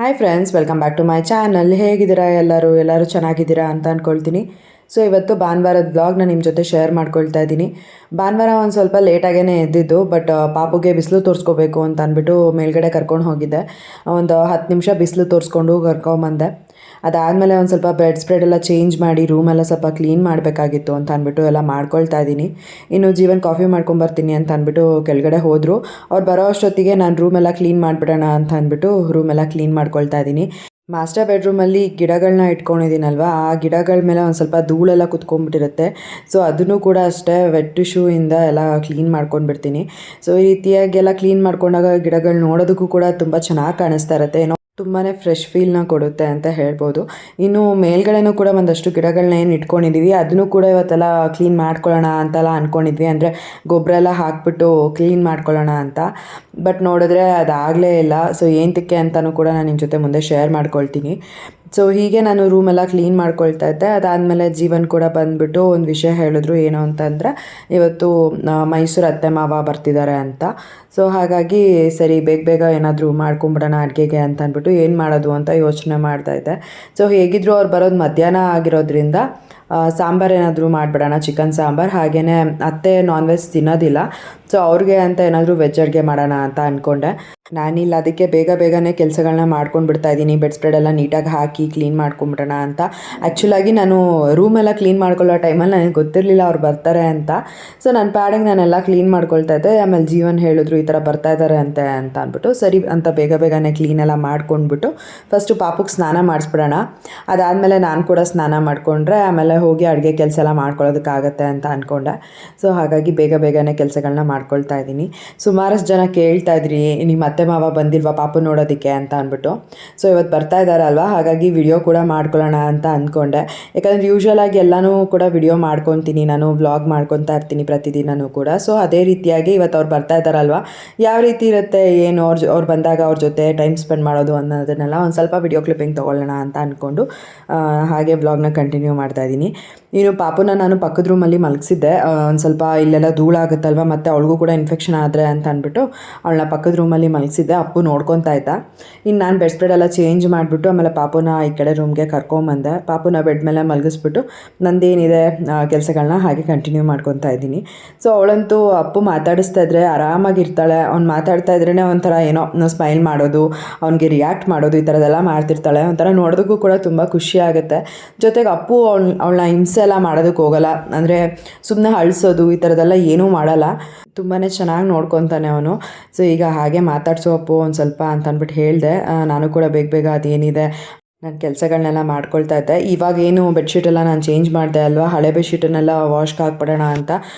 Hi friends, welcome back to my channel. ಹೇಗಿದ್ದೀರಾ ಎಲ್ಲರೂ ಚೆನ್ನಾಗಿದ್ದೀರಾ ಅಂತ ಅಂದ್ಕೊಳ್ತೀನಿ. ಸೊ ಇವತ್ತು ಭಾನುವಾರದ ಬ್ಲಾಗ್ನ ನಿಮ್ಮ ಜೊತೆ ಶೇರ್ ಮಾಡ್ಕೊಳ್ತಾ ಇದ್ದೀನಿ. ಭಾನುವಾರ ಒಂದು ಸ್ವಲ್ಪ ಲೇಟಾಗೇ ಎದ್ದಿದ್ದು, ಬಟ್ ಪಾಪುಗೆ ಬಿಸಿಲು ತೋರಿಸ್ಕೋಬೇಕು ಅಂತ ಅಂದ್ಬಿಟ್ಟು ಮೇಲ್ಗಡೆ ಕರ್ಕೊಂಡು ಹೋಗಿದ್ದೆ. ಒಂದು 10 ನಿಮಿಷ ಬಿಸಿಲು ತೋರಿಸ್ಕೊಂಡು ಕರ್ಕೊಂಬಂದೆ. ಅದಾದಮೇಲೆ ಒಂದು ಸ್ವಲ್ಪ ಬೆಡ್ ಸ್ಪ್ರೆಡ್ ಎಲ್ಲ ಚೇಂಜ್ ಮಾಡಿ ರೂಮೆಲ್ಲ ಸ್ವಲ್ಪ ಕ್ಲೀನ್ ಮಾಡಬೇಕಾಗಿತ್ತು ಅಂತ ಅಂದ್ಬಿಟ್ಟು ಎಲ್ಲ ಮಾಡ್ಕೊಳ್ತಾ ಇದ್ದೀನಿ. ಇನ್ನು ಜೀವನ್ ಕಾಫಿ ಮಾಡ್ಕೊಂಬರ್ತೀನಿ ಅಂತ ಅಂದ್ಬಿಟ್ಟು ಕೆಳಗಡೆ ಹೋದರು. ಅವ್ರು ಬರೋ ಅಷ್ಟೊತ್ತಿಗೆ ನಾನು ರೂಮೆಲ್ಲ ಕ್ಲೀನ್ ಮಾಡಿಬಿಡೋಣ ಅಂತ ಅಂದ್ಬಿಟ್ಟು ರೂಮೆಲ್ಲ ಕ್ಲೀನ್ ಮಾಡ್ಕೊಳ್ತಾ ಇದ್ದೀನಿ. ಮಾಸ್ಟರ್ ಬೆಡ್ರೂಮಲ್ಲಿ ಗಿಡಗಳನ್ನ ಇಟ್ಕೊಂಡಿದ್ದೀನಲ್ವ, ಆ ಗಿಡಗಳ ಮೇಲೆ ಒಂದು ಸ್ವಲ್ಪ ಧೂಳೆಲ್ಲ ಕುತ್ಕೊಂಡ್ಬಿಟ್ಟಿರುತ್ತೆ. ಸೊ ಅದನ್ನು ಕೂಡ ಅಷ್ಟೇ ವೆಟ್ ಟಿಶ್ಯೂಯಿಂದ ಎಲ್ಲ ಕ್ಲೀನ್ ಮಾಡ್ಕೊಂಡ್ಬಿಡ್ತೀನಿ. ಸೊ ಈ ರೀತಿಯಾಗಿ ಎಲ್ಲ ಕ್ಲೀನ್ ಮಾಡ್ಕೊಂಡಾಗ ಗಿಡಗಳು ನೋಡೋದಕ್ಕೂ ಕೂಡ ತುಂಬ ಚೆನ್ನಾಗಿ ಕಾಣಿಸ್ತಾ ಇರುತ್ತೆ. ತುಂಬಾ ಫ್ರೆಶ್ ಫೀಲ್ನ ಕೊಡುತ್ತೆ ಅಂತ ಹೇಳ್ಬೋದು. ಇನ್ನು ಮೇಲ್ಗಡೆನೂ ಕೂಡ ಒಂದಷ್ಟು ಗಿಡಗಳನ್ನ ಏನು ಇಟ್ಕೊಂಡಿದ್ದೀವಿ, ಅದನ್ನು ಕೂಡ ಇವತ್ತೆಲ್ಲ ಕ್ಲೀನ್ ಮಾಡ್ಕೊಳ್ಳೋಣ ಅಂತೆಲ್ಲ ಅಂದ್ಕೊಂಡಿದ್ವಿ. ಅಂದರೆ ಗೊಬ್ಬರ ಎಲ್ಲ ಹಾಕ್ಬಿಟ್ಟು ಕ್ಲೀನ್ ಮಾಡ್ಕೊಳ್ಳೋಣ ಅಂತ. ಬಟ್ ನೋಡಿದ್ರೆ ಅದಾಗಲೇ ಇಲ್ಲ. ಸೊ ಏನಕ್ಕೆ ಅಂತಲೂ ಕೂಡ ನಾನು ನಿಮ್ಮ ಜೊತೆ ಮುಂದೆ ಶೇರ್ ಮಾಡ್ಕೊಳ್ತೀನಿ. ಸೊ ಹೀಗೆ ನಾನು ರೂಮೆಲ್ಲ ಕ್ಲೀನ್ ಮಾಡ್ಕೊಳ್ತಾ ಇದ್ದೆ. ಅದಾದಮೇಲೆ ಜೀವನ್ ಕೂಡ ಬಂದುಬಿಟ್ಟು ಒಂದು ವಿಷಯ ಹೇಳಿದ್ರು. ಏನು ಅಂತಂದರೆ, ಇವತ್ತು ಮೈಸೂರು ಅತ್ತೆ ಮಾವ ಬರ್ತಿದ್ದಾರೆ ಅಂತ. ಸೊ ಹಾಗಾಗಿ ಸರಿ ಬೇಗ ಏನಾದರೂ ಮಾಡ್ಕೊಂಬಿಡೋಣ ಅಡುಗೆಗೆ ಅಂತ ಅಂದ್ಬಿಟ್ಟು ಏನು ಮಾಡೋದು ಅಂತ ಯೋಚನೆ ಮಾಡ್ತಾಯಿದ್ದೆ. ಸೊ ಹೇಗಿದ್ದರೂ ಅವ್ರು ಬರೋದು ಮಧ್ಯಾಹ್ನ ಆಗಿರೋದ್ರಿಂದ ಸಾಂಬಾರು ಏನಾದರೂ ಮಾಡಿಬಿಡೋಣ, ಚಿಕನ್ ಸಾಂಬಾರು. ಹಾಗೆಯೇ ಅತ್ತೆ ನಾನ್ ವೆಜ್ ತಿನ್ನೋದಿಲ್ಲ. ಸೊ ಅವ್ರಿಗೆ ಅಂತ ಏನಾದರೂ ವೆಜ್ ಅಡುಗೆ ಮಾಡೋಣ ಅಂತ ಅಂದ್ಕೊಂಡೆ. ನಾನಿಲ್ಲ, ಅದಕ್ಕೆ ಬೇಗನೆ ಕೆಲಸಗಳನ್ನ ಮಾಡ್ಕೊಂಡು ಬಿಡ್ತಾಯಿದ್ದೀನಿ. ಬೆಡ್ ಸ್ಪ್ರೆಡ್ ಎಲ್ಲ ನೀಟಾಗಿ ಹಾಕಿ ಕ್ಲೀನ್ ಮಾಡ್ಕೊಂಬಿಡೋಣ ಅಂತ. ಆ್ಯಕ್ಚುಲಾಗಿ ನಾನು ರೂಮೆಲ್ಲ ಕ್ಲೀನ್ ಮಾಡ್ಕೊಳ್ಳೋ ಟೈಮಲ್ಲಿ ನನಗೆ ಗೊತ್ತಿರಲಿಲ್ಲ ಅವ್ರು ಬರ್ತಾರೆ ಅಂತ. ಸೊ ನನ್ನ ಪ್ಯಾಡಿಗೆ ನಾನೆಲ್ಲ ಕ್ಲೀನ್ ಮಾಡ್ಕೊಳ್ತಾ ಇದ್ದೆ. ಆಮೇಲೆ ಜೀವನ್ ಹೇಳಿದ್ರು ಈ ಥರ ಬರ್ತಾ ಇದ್ದಾರೆ ಅಂತ ಅಂದ್ಬಿಟ್ಟು, ಸರಿ ಅಂತ ಬೇಗನೆ ಕ್ಲೀನೆಲ್ಲ ಮಾಡ್ಕೊಂಡ್ಬಿಟ್ಟು ಫಸ್ಟು ಪಾಪುಗೆ ಸ್ನಾನ ಮಾಡಿಸ್ಬಿಡೋಣ. ಅದಾದಮೇಲೆ ನಾನು ಕೂಡ ಸ್ನಾನ ಮಾಡಿಕೊಂಡ್ರೆ ಆಮೇಲೆ ಹೋಗಿ ಅಡುಗೆ ಕೆಲಸ ಎಲ್ಲ ಮಾಡ್ಕೊಳ್ಳೋದಕ್ಕಾಗತ್ತೆ ಅಂತ ಅಂದ್ಕೊಂಡೆ. ಸೊ ಹಾಗಾಗಿ ಬೇಗನೆ ಕೆಲಸಗಳನ್ನ ಮಾಡ್ಕೊಳ್ತಾ ಇದ್ದೀನಿ. ಸುಮಾರಷ್ಟು ಜನ ಕೇಳ್ತಾ ಇದ್ರಿ, ನಿಮ್ಮ ಅತ್ತೆ ಮಾವ ಬಂದಿಲ್ವಾ ಪಾಪು ನೋಡೋದಕ್ಕೆ ಅಂತ ಅಂದ್ಬಿಟ್ಟು. ಸೊ ಇವತ್ತು ಬರ್ತಾ ಇದ್ದಾರಲ್ವ, ಹಾಗಾಗಿ ವಿಡಿಯೋ ಕೂಡ ಮಾಡ್ಕೊಳ್ಳೋಣ ಅಂತ ಅಂದ್ಕೊಂಡೆ. ಯಾಕಂದರೆ ಯೂಶ್ವಲಾಗಿ ಎಲ್ಲನೂ ಕೂಡ ವಿಡಿಯೋ ಮಾಡ್ಕೊತೀನಿ, ನಾನು ವ್ಲಾಗ್ ಮಾಡ್ಕೊತಾ ಇರ್ತೀನಿ ಪ್ರತಿದಿನವೂ ಕೂಡ. ಸೊ ಅದೇ ರೀತಿಯಾಗಿ ಇವತ್ತು ಅವ್ರು ಬರ್ತಾ ಇದ್ದಾರಲ್ವ, ಯಾವ ರೀತಿ ಇರುತ್ತೆ ಏನು ಅವ್ರು ಬಂದಾಗ ಅವ್ರ ಜೊತೆ ಟೈಮ್ ಸ್ಪೆಂಡ್ ಮಾಡೋದು ಅನ್ನೋದನ್ನೆಲ್ಲ ಒಂದು ಸ್ವಲ್ಪ ವಿಡಿಯೋ ಕ್ಲಿಪ್ಪಿಂಗ್ ತೊಗೊಳ್ಳೋಣ ಅಂತ ಅಂದ್ಕೊಂಡು ಹಾಗೆ ವ್ಲಾಗ್ನ ಕಂಟಿನ್ಯೂ ಮಾಡ್ತಾಯಿದ್ದೀನಿ. ಇನ್ನು ಪಾಪುನ ನಾನು ಪಕ್ಕದ ರೂಮಲ್ಲಿ ಮಲಗಿಸಿದ್ದೆ. ಒಂದು ಸ್ವಲ್ಪ ಇಲ್ಲೆಲ್ಲ ಧೂಳಾಗುತ್ತಲ್ವ, ಮತ್ತು ಅವಳಿಗೂ ಕೂಡ ಇನ್ಫೆಕ್ಷನ್ ಆದರೆ ಅಂತ ಅಂದ್ಬಿಟ್ಟು ಅವಳನ್ನ ಪಕ್ಕದ ರೂಮಲ್ಲಿ ಮಲಗಿಸಿದ್ದೆ. ಅಪ್ಪು ನೋಡ್ಕೊತಾ ಇದ್ದ. ಇನ್ನು ನಾನು ಬೆಡ್ ಸ್ಪ್ರೆಡ್ ಎಲ್ಲ ಚೇಂಜ್ ಮಾಡಿಬಿಟ್ಟು ಆಮೇಲೆ ಪಾಪುನ ಈ ಕಡೆ ರೂಮ್ಗೆ ಕರ್ಕೊಂಬಂದೆ. ಪಾಪುನ ಬೆಡ್ ಮೇಲೆ ಮಲಗಿಸ್ಬಿಟ್ಟು ನಂದೇನಿದೆ ಕೆಲಸಗಳನ್ನ ಹಾಗೆ ಕಂಟಿನ್ಯೂ ಮಾಡ್ಕೊತಾ ಇದ್ದೀನಿ. ಸೊ ಅವಳಂತೂ ಅಪ್ಪು ಮಾತಾಡಿಸ್ತಾ ಇದ್ರೆ ಆರಾಮಾಗಿರ್ತಾಳೆ. ಅವ್ನು ಮಾತಾಡ್ತಾ ಇದ್ರೇ ಒಂಥರ ಏನೋ ಸ್ಮೈಲ್ ಮಾಡೋದು, ಅವ್ನಿಗೆ ರಿಯಾಕ್ಟ್ ಮಾಡೋದು, ಈ ಥರದ್ದೆಲ್ಲ ಮಾಡ್ತಿರ್ತಾಳೆ. ಒಂಥರ ನೋಡೋದಕ್ಕೂ ಕೂಡ ತುಂಬ ಖುಷಿ ಆಗುತ್ತೆ. ಜೊತೆಗೆ ಅಪ್ಪು ಅವಳನ್ನ ಹಿಂಸೆ ಎಲ್ಲ ಮಾಡೋದಕ್ಕೆ ಹೋಗಲ್ಲ. ಅಂದರೆ ಸುಮ್ಮನೆ ಅಳಿಸೋದು ಈ ಥರದ್ದೆಲ್ಲ ಏನೂ ಮಾಡಲ್ಲ. ತುಂಬಾ ಚೆನ್ನಾಗಿ ನೋಡ್ಕೊತಾನೆ ಅವನು. ಸೊ ಈಗ ಹಾಗೆ ಮಾತಾಡ್ಸೋ ಅಪ್ಪು ಒಂದು ಸ್ವಲ್ಪ ಅಂತ ಅಂದ್ಬಿಟ್ಟು ಹೇಳಿದೆ. ನಾನು ಕೂಡ ಬೇಗ ಅದೇನಿದೆ ನಾನು ಕೆಲಸಗಳನ್ನೆಲ್ಲ ಮಾಡ್ಕೊಳ್ತಾ ಇದ್ದೆ. ಇವಾಗ ಏನು ಬೆಡ್ಶೀಟೆಲ್ಲ ನಾನು ಚೇಂಜ್ ಮಾಡಿದೆ ಅಲ್ವಾ, ಹಳೆ ಬೆಡ್ಶೀಟನ್ನೆಲ್ಲ ವಾಶ್ಗೆ ಹಾಕ್ಬಿಡೋಣ ಅಂತ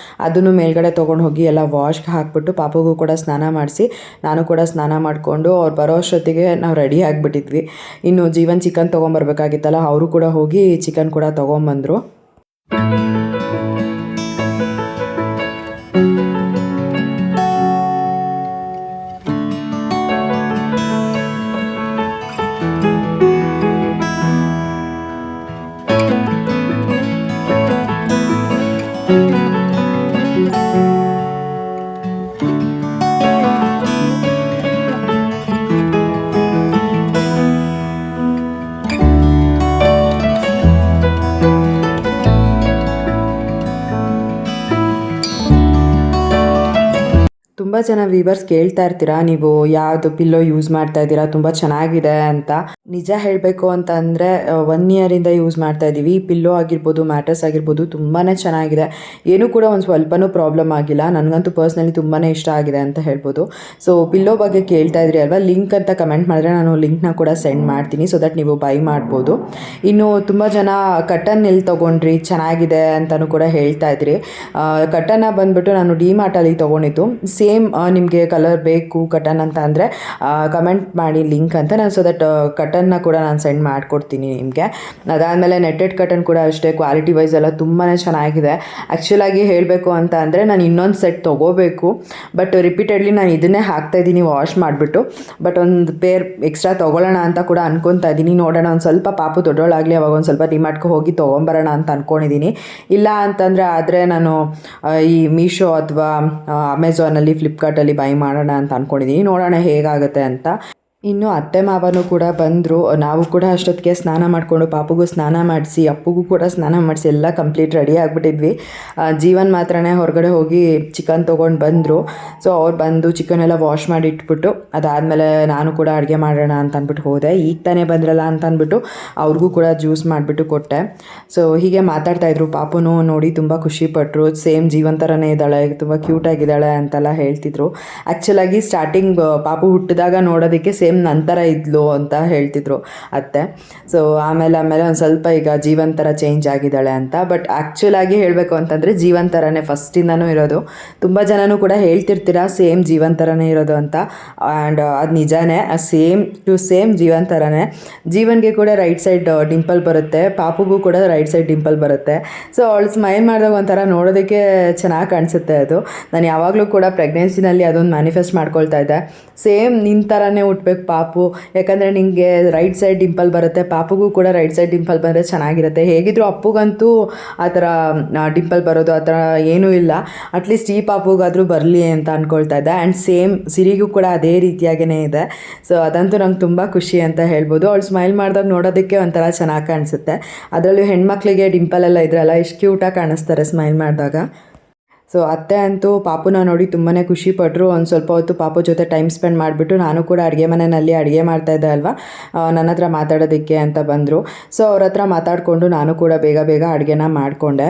ಅದನ್ನು ಮೇಲ್ಗಡೆ ತೊಗೊಂಡು ಹೋಗಿ ಎಲ್ಲ ವಾಶ್ಗೆ ಹಾಕ್ಬಿಟ್ಟು ಪಾಪುಗೂ ಕೂಡ ಸ್ನಾನ ಮಾಡಿಸಿ ನಾನು ಕೂಡ ಸ್ನಾನ ಮಾಡಿಕೊಂಡು ಅವ್ರು ಬರೋ ಅಷ್ಟೊತ್ತಿಗೆ ನಾವು ರೆಡಿ ಆಗಿಬಿಟ್ಟಿದ್ವಿ. ಇನ್ನು ಜೀವನ್ ಚಿಕನ್ ತೊಗೊಂಬರ್ಬೇಕಾಗಿತ್ತಲ್ಲ, ಅವರು ಕೂಡ ಹೋಗಿ ಚಿಕನ್ ಕೂಡ ತೊಗೊಂಬಂದರು. ತುಂಬ ಜನ ವೀವರ್ಸ್ ಕೇಳ್ತಾ ಇರ್ತೀರಾ, ನೀವು ಯಾವುದು ಪಿಲ್ಲೋ ಯೂಸ್ ಮಾಡ್ತಾ ಇದ್ದೀರಾ, ತುಂಬ ಚೆನ್ನಾಗಿದೆ ಅಂತ. ನಿಜ ಹೇಳಬೇಕು ಅಂತ ಅಂದರೆ 1 ಇಯರಿಂದ ಯೂಸ್ ಮಾಡ್ತಾ ಇದ್ದೀವಿ. ಪಿಲ್ಲೋ ಆಗಿರ್ಬೋದು, ಮ್ಯಾಟ್ರಸ್ ಆಗಿರ್ಬೋದು ತುಂಬಾ ಚೆನ್ನಾಗಿದೆ. ಏನೂ ಕೂಡ ಒಂದು ಸ್ವಲ್ಪನೂ ಪ್ರಾಬ್ಲಮ್ ಆಗಿಲ್ಲ. ನನಗಂತೂ ಪರ್ಸ್ನಲಿ ತುಂಬಾ ಇಷ್ಟ ಆಗಿದೆ ಅಂತ ಹೇಳ್ಬೋದು. ಸೊ ಪಿಲ್ಲೋ ಬಗ್ಗೆ ಕೇಳ್ತಾ ಇದ್ರಿ ಅಲ್ವಾ, ಲಿಂಕ್ ಅಂತ ಕಮೆಂಟ್ ಮಾಡಿದ್ರೆ ನಾನು ಲಿಂಕ್ನ ಕೂಡ ಸೆಂಡ್ ಮಾಡ್ತೀನಿ, ಸೊ ದಟ್ ನೀವು ಬೈ ಮಾಡ್ಬೋದು. ಇನ್ನು ತುಂಬ ಜನ ಕಟನ್ ಎಲ್ಲಿ ತೊಗೊಂಡ್ರಿ ಚೆನ್ನಾಗಿದೆ ಅಂತಲೂ ಕೂಡ ಹೇಳ್ತಾ ಇದ್ರಿ. ಕಟನ್ನ ಬಂದುಬಿಟ್ಟು ನಾನು ಡಿಮಾರ್ಟಲ್ಲಿ ತೊಗೊಂಡಿದ್ದು. ಸೇಮ್ ನಿಮಗೆ ಕಲರ್ ಬೇಕು ಕಟನ್ ಅಂತ ಅಂದರೆ ಕಮೆಂಟ್ ಮಾಡಿ ಲಿಂಕ್ ಅಂತ, ನಾನು ಸೊ ದಟ್ ಕಟನ್ನ ಕೂಡ ನಾನು ಸೆಂಡ್ ಮಾಡಿಕೊಡ್ತೀನಿ ನಿಮಗೆ. ಅದಾದಮೇಲೆ ನೆಟ್ಟೆಡ್ ಕಟನ್ ಕೂಡ ಅಷ್ಟೇ, ಕ್ವಾಲಿಟಿ ವೈಸ್ ಎಲ್ಲ ತುಂಬಾ ಚೆನ್ನಾಗಿದೆ. ಆ್ಯಕ್ಚುಲಾಗಿ ಹೇಳಬೇಕು ಅಂತ ಅಂದರೆ ನಾನು ಇನ್ನೊಂದು ಸೆಟ್ ತೊಗೋಬೇಕು, ಬಟ್ ರಿಪೀಟೆಡ್ಲಿ ನಾನು ಇದನ್ನೇ ಹಾಕ್ತಾಯಿದ್ದೀನಿ ವಾಶ್ ಮಾಡಿಬಿಟ್ಟು. ಬಟ್ ಒಂದು ಪೇರ್ ಎಕ್ಸ್ಟ್ರಾ ತೊಗೊಳ್ಳೋಣ ಅಂತ ಕೂಡ ಅನ್ಕೊತಾ ಇದ್ದೀನಿ. ನೋಡೋಣ, ಒಂದು ಸ್ವಲ್ಪ ಪಾಪು ದೊಡ್ಡವಳಾಗಲಿ ಅವಾಗ ಒಂದು ಸ್ವಲ್ಪ ಡಿಮಾರ್ಟ್ಗೆ ಹೋಗಿ ತೊಗೊಂಬರೋಣ ಅಂತ ಅಂದ್ಕೊಂಡಿದ್ದೀನಿ. ಇಲ್ಲ ಅಂತಂದರೆ ಆದರೆ ನಾನು ಈ ಮೀಶೋ ಅಥವಾ ಅಮೆಝಾನಲ್ಲಿ ಫ್ಲಿಪ್ಕಾರ್ಟಲ್ಲಿ ಬೈ ಮಾಡೋಣ ಅಂತ ಅಂದ್ಕೊಂಡಿದ್ದೀನಿ. ನೋಡೋಣ ಹೇಗಾಗುತ್ತೆ ಅಂತ. ಇನ್ನು ಅತ್ತೆ ಮಾವನೂ ಕೂಡ ಬಂದರು. ನಾವು ಕೂಡ ಅಷ್ಟೊತ್ತಿಗೆ ಸ್ನಾನ ಮಾಡಿಕೊಂಡು ಪಾಪುಗೂ ಸ್ನಾನ ಮಾಡಿಸಿ ಅಪ್ಪುಗೂ ಕೂಡ ಸ್ನಾನ ಮಾಡಿಸಿ ಎಲ್ಲ ಕಂಪ್ಲೀಟ್ ರೆಡಿ ಆಗಿಬಿಟ್ಟಿದ್ವಿ. ಜೀವನ್ ಮಾತ್ರ ಹೊರಗಡೆ ಹೋಗಿ ಚಿಕನ್ ತೊಗೊಂಡು ಬಂದರು. ಸೊ ಅವ್ರು ಬಂದು ಚಿಕನೆಲ್ಲ ವಾಶ್ ಮಾಡಿ ಇಟ್ಬಿಟ್ಟು ಅದಾದಮೇಲೆ ನಾನು ಕೂಡ ಅಡುಗೆ ಮಾಡೋಣ ಅಂತ ಅಂದ್ಬಿಟ್ಟು ಹೋದೆ. ಈಗ ತಾನೇ ಬಂದ್ರಲ್ಲ ಅಂತ ಅಂದ್ಬಿಟ್ಟು ಅವ್ರಿಗೂ ಕೂಡ ಜ್ಯೂಸ್ ಮಾಡಿಬಿಟ್ಟು ಕೊಟ್ಟೆ. ಸೊ ಹೀಗೆ ಮಾತಾಡ್ತಾಯಿದ್ರು. ಪಾಪುನೂ ನೋಡಿ ತುಂಬ ಖುಷಿಪಟ್ಟರು. ಸೇಮ್ ಜೀವನ್ ಥರನೇ ಇದ್ದಾಳೆ, ತುಂಬ ಕ್ಯೂಟಾಗಿದ್ದಾಳೆ ಅಂತೆಲ್ಲ ಹೇಳ್ತಿದ್ರು. ಆ್ಯಕ್ಚುಲಾಗಿ ಸ್ಟಾರ್ಟಿಂಗ್ ಪಾಪು ಹುಟ್ಟಿದಾಗ ನೋಡೋದಕ್ಕೆ ಸೇಮ್ ನಂತರ ಇದ್ಲು ಅಂತ ಹೇಳ್ತಿದ್ರು ಅತ್ತೆ. ಸೊ ಆಮೇಲೆ ಒಂದು ಸ್ವಲ್ಪ ಈಗ ಜೀವನ್ ಥರ ಚೇಂಜ್ ಆಗಿದ್ದಾಳೆ ಅಂತ. ಬಟ್ ಆ್ಯಕ್ಚುಲಾಗಿ ಹೇಳಬೇಕು ಅಂತಂದರೆ ಜೀವನ್ ಥರನೇ ಫಸ್ಟಿಂದನೂ ಇರೋದು. ತುಂಬ ಜನನೂ ಕೂಡ ಹೇಳ್ತಿರ್ತೀರ ಸೇಮ್ ಜೀವನ್ ಥರನೇ ಇರೋದು ಅಂತ. ಆ್ಯಂಡ್ ಅದು ನಿಜಾನೇ, ಸೇಮ್ ಟು ಸೇಮ್ ಜೀವನ್ ಥರನೇ. ಜೀವನ್ಗೆ ಕೂಡ ರೈಟ್ ಸೈಡ್ ಡಿಂಪಲ್ ಬರುತ್ತೆ, ಪಾಪುಗೂ ಕೂಡ ರೈಟ್ ಸೈಡ್ ಡಿಂಪಲ್ ಬರುತ್ತೆ. ಸೊ ಅವಳು ಸ್ಮೈಲ್ ಮಾಡಿದಾಗ ಒಂಥರ ನೋಡೋದಕ್ಕೆ ಚೆನ್ನಾಗಿ ಕಾಣಿಸುತ್ತೆ. ಅದು ನಾನು ಯಾವಾಗಲೂ ಕೂಡ ಪ್ರೆಗ್ನೆನ್ಸಿನಲ್ಲಿ ಅದೊಂದು ಮ್ಯಾನಿಫೆಸ್ಟ್ ಮಾಡ್ಕೊಳ್ತಾ ಇದ್ದೆ, ಸೇಮ್ ನಿನ್ನ ಥರನೇ ಹುಟ್ಬೇಕು ಪಾಪು, ಯಾಕಂದರೆ ನಿನಗೆ ರೈಟ್ ಸೈಡ್ ಡಿಂಪಲ್ ಬರುತ್ತೆ, ಪಾಪುಗೂ ಕೂಡ ರೈಟ್ ಸೈಡ್ ಡಿಂಪಲ್ ಬಂದರೆ ಚೆನ್ನಾಗಿರುತ್ತೆ. ಹೇಗಿದ್ರು ಅಪ್ಪುಗಂತೂ ಆ ಥರ ಡಿಂಪಲ್ ಬರೋದು ಆ ಥರ ಏನೂ ಇಲ್ಲ, ಅಟ್ಲೀಸ್ಟ್ ಈ ಪಾಪುಗಾದರೂ ಬರಲಿ ಅಂತ ಅಂದ್ಕೊಳ್ತಾ ಇದ್ದೆ. ಆ್ಯಂಡ್ ಸೇಮ್ ಸಿರಿಗೂ ಕೂಡ ಅದೇ ರೀತಿಯಾಗೇ ಇದೆ. ಸೊ ಅದಂತೂ ನಂಗೆ ತುಂಬ ಖುಷಿ ಅಂತ ಹೇಳ್ಬೋದು. ಅವಳು ಸ್ಮೈಲ್ ಮಾಡಿದಾಗ ನೋಡೋದಕ್ಕೆ ಒಂಥರ ಚೆನ್ನಾಗಿ ಕಾಣಿಸುತ್ತೆ. ಅದರಲ್ಲೂ ಹೆಣ್ಮಕ್ಳಿಗೆ ಡಿಂಪಲೆಲ್ಲ ಇದ್ರಲ್ಲ ಎಷ್ಟು ಕ್ಯೂಟಾಗಿ ಕಾಣಿಸ್ತಾರೆ ಸ್ಮೈಲ್ ಮಾಡಿದಾಗ. ಸೊ ಅತ್ತೆ ಅಂತೂ ಪಾಪುನ ನೋಡಿ ತುಂಬಾ ಖುಷಿಪಟ್ಟರು. ಒಂದು ಸ್ವಲ್ಪ ಹೊತ್ತು ಪಾಪು ಜೊತೆ ಟೈಮ್ ಸ್ಪೆಂಡ್ ಮಾಡಿಬಿಟ್ಟು ನಾನು ಕೂಡ ಅಡುಗೆ ಮನೆಯಲ್ಲಿ ಅಡುಗೆ ಮಾಡ್ತಾಯಿದ್ದೆ ಅಲ್ವಾ, ನನ್ನ ಹತ್ರ ಮಾತಾಡೋದಕ್ಕೆ ಅಂತ ಬಂದರು. ಸೊ ಅವ್ರ ಹತ್ರ ಮಾತಾಡಿಕೊಂಡು ನಾನು ಕೂಡ ಬೇಗ ಬೇಗ ಅಡುಗೆನ ಮಾಡಿಕೊಂಡೆ.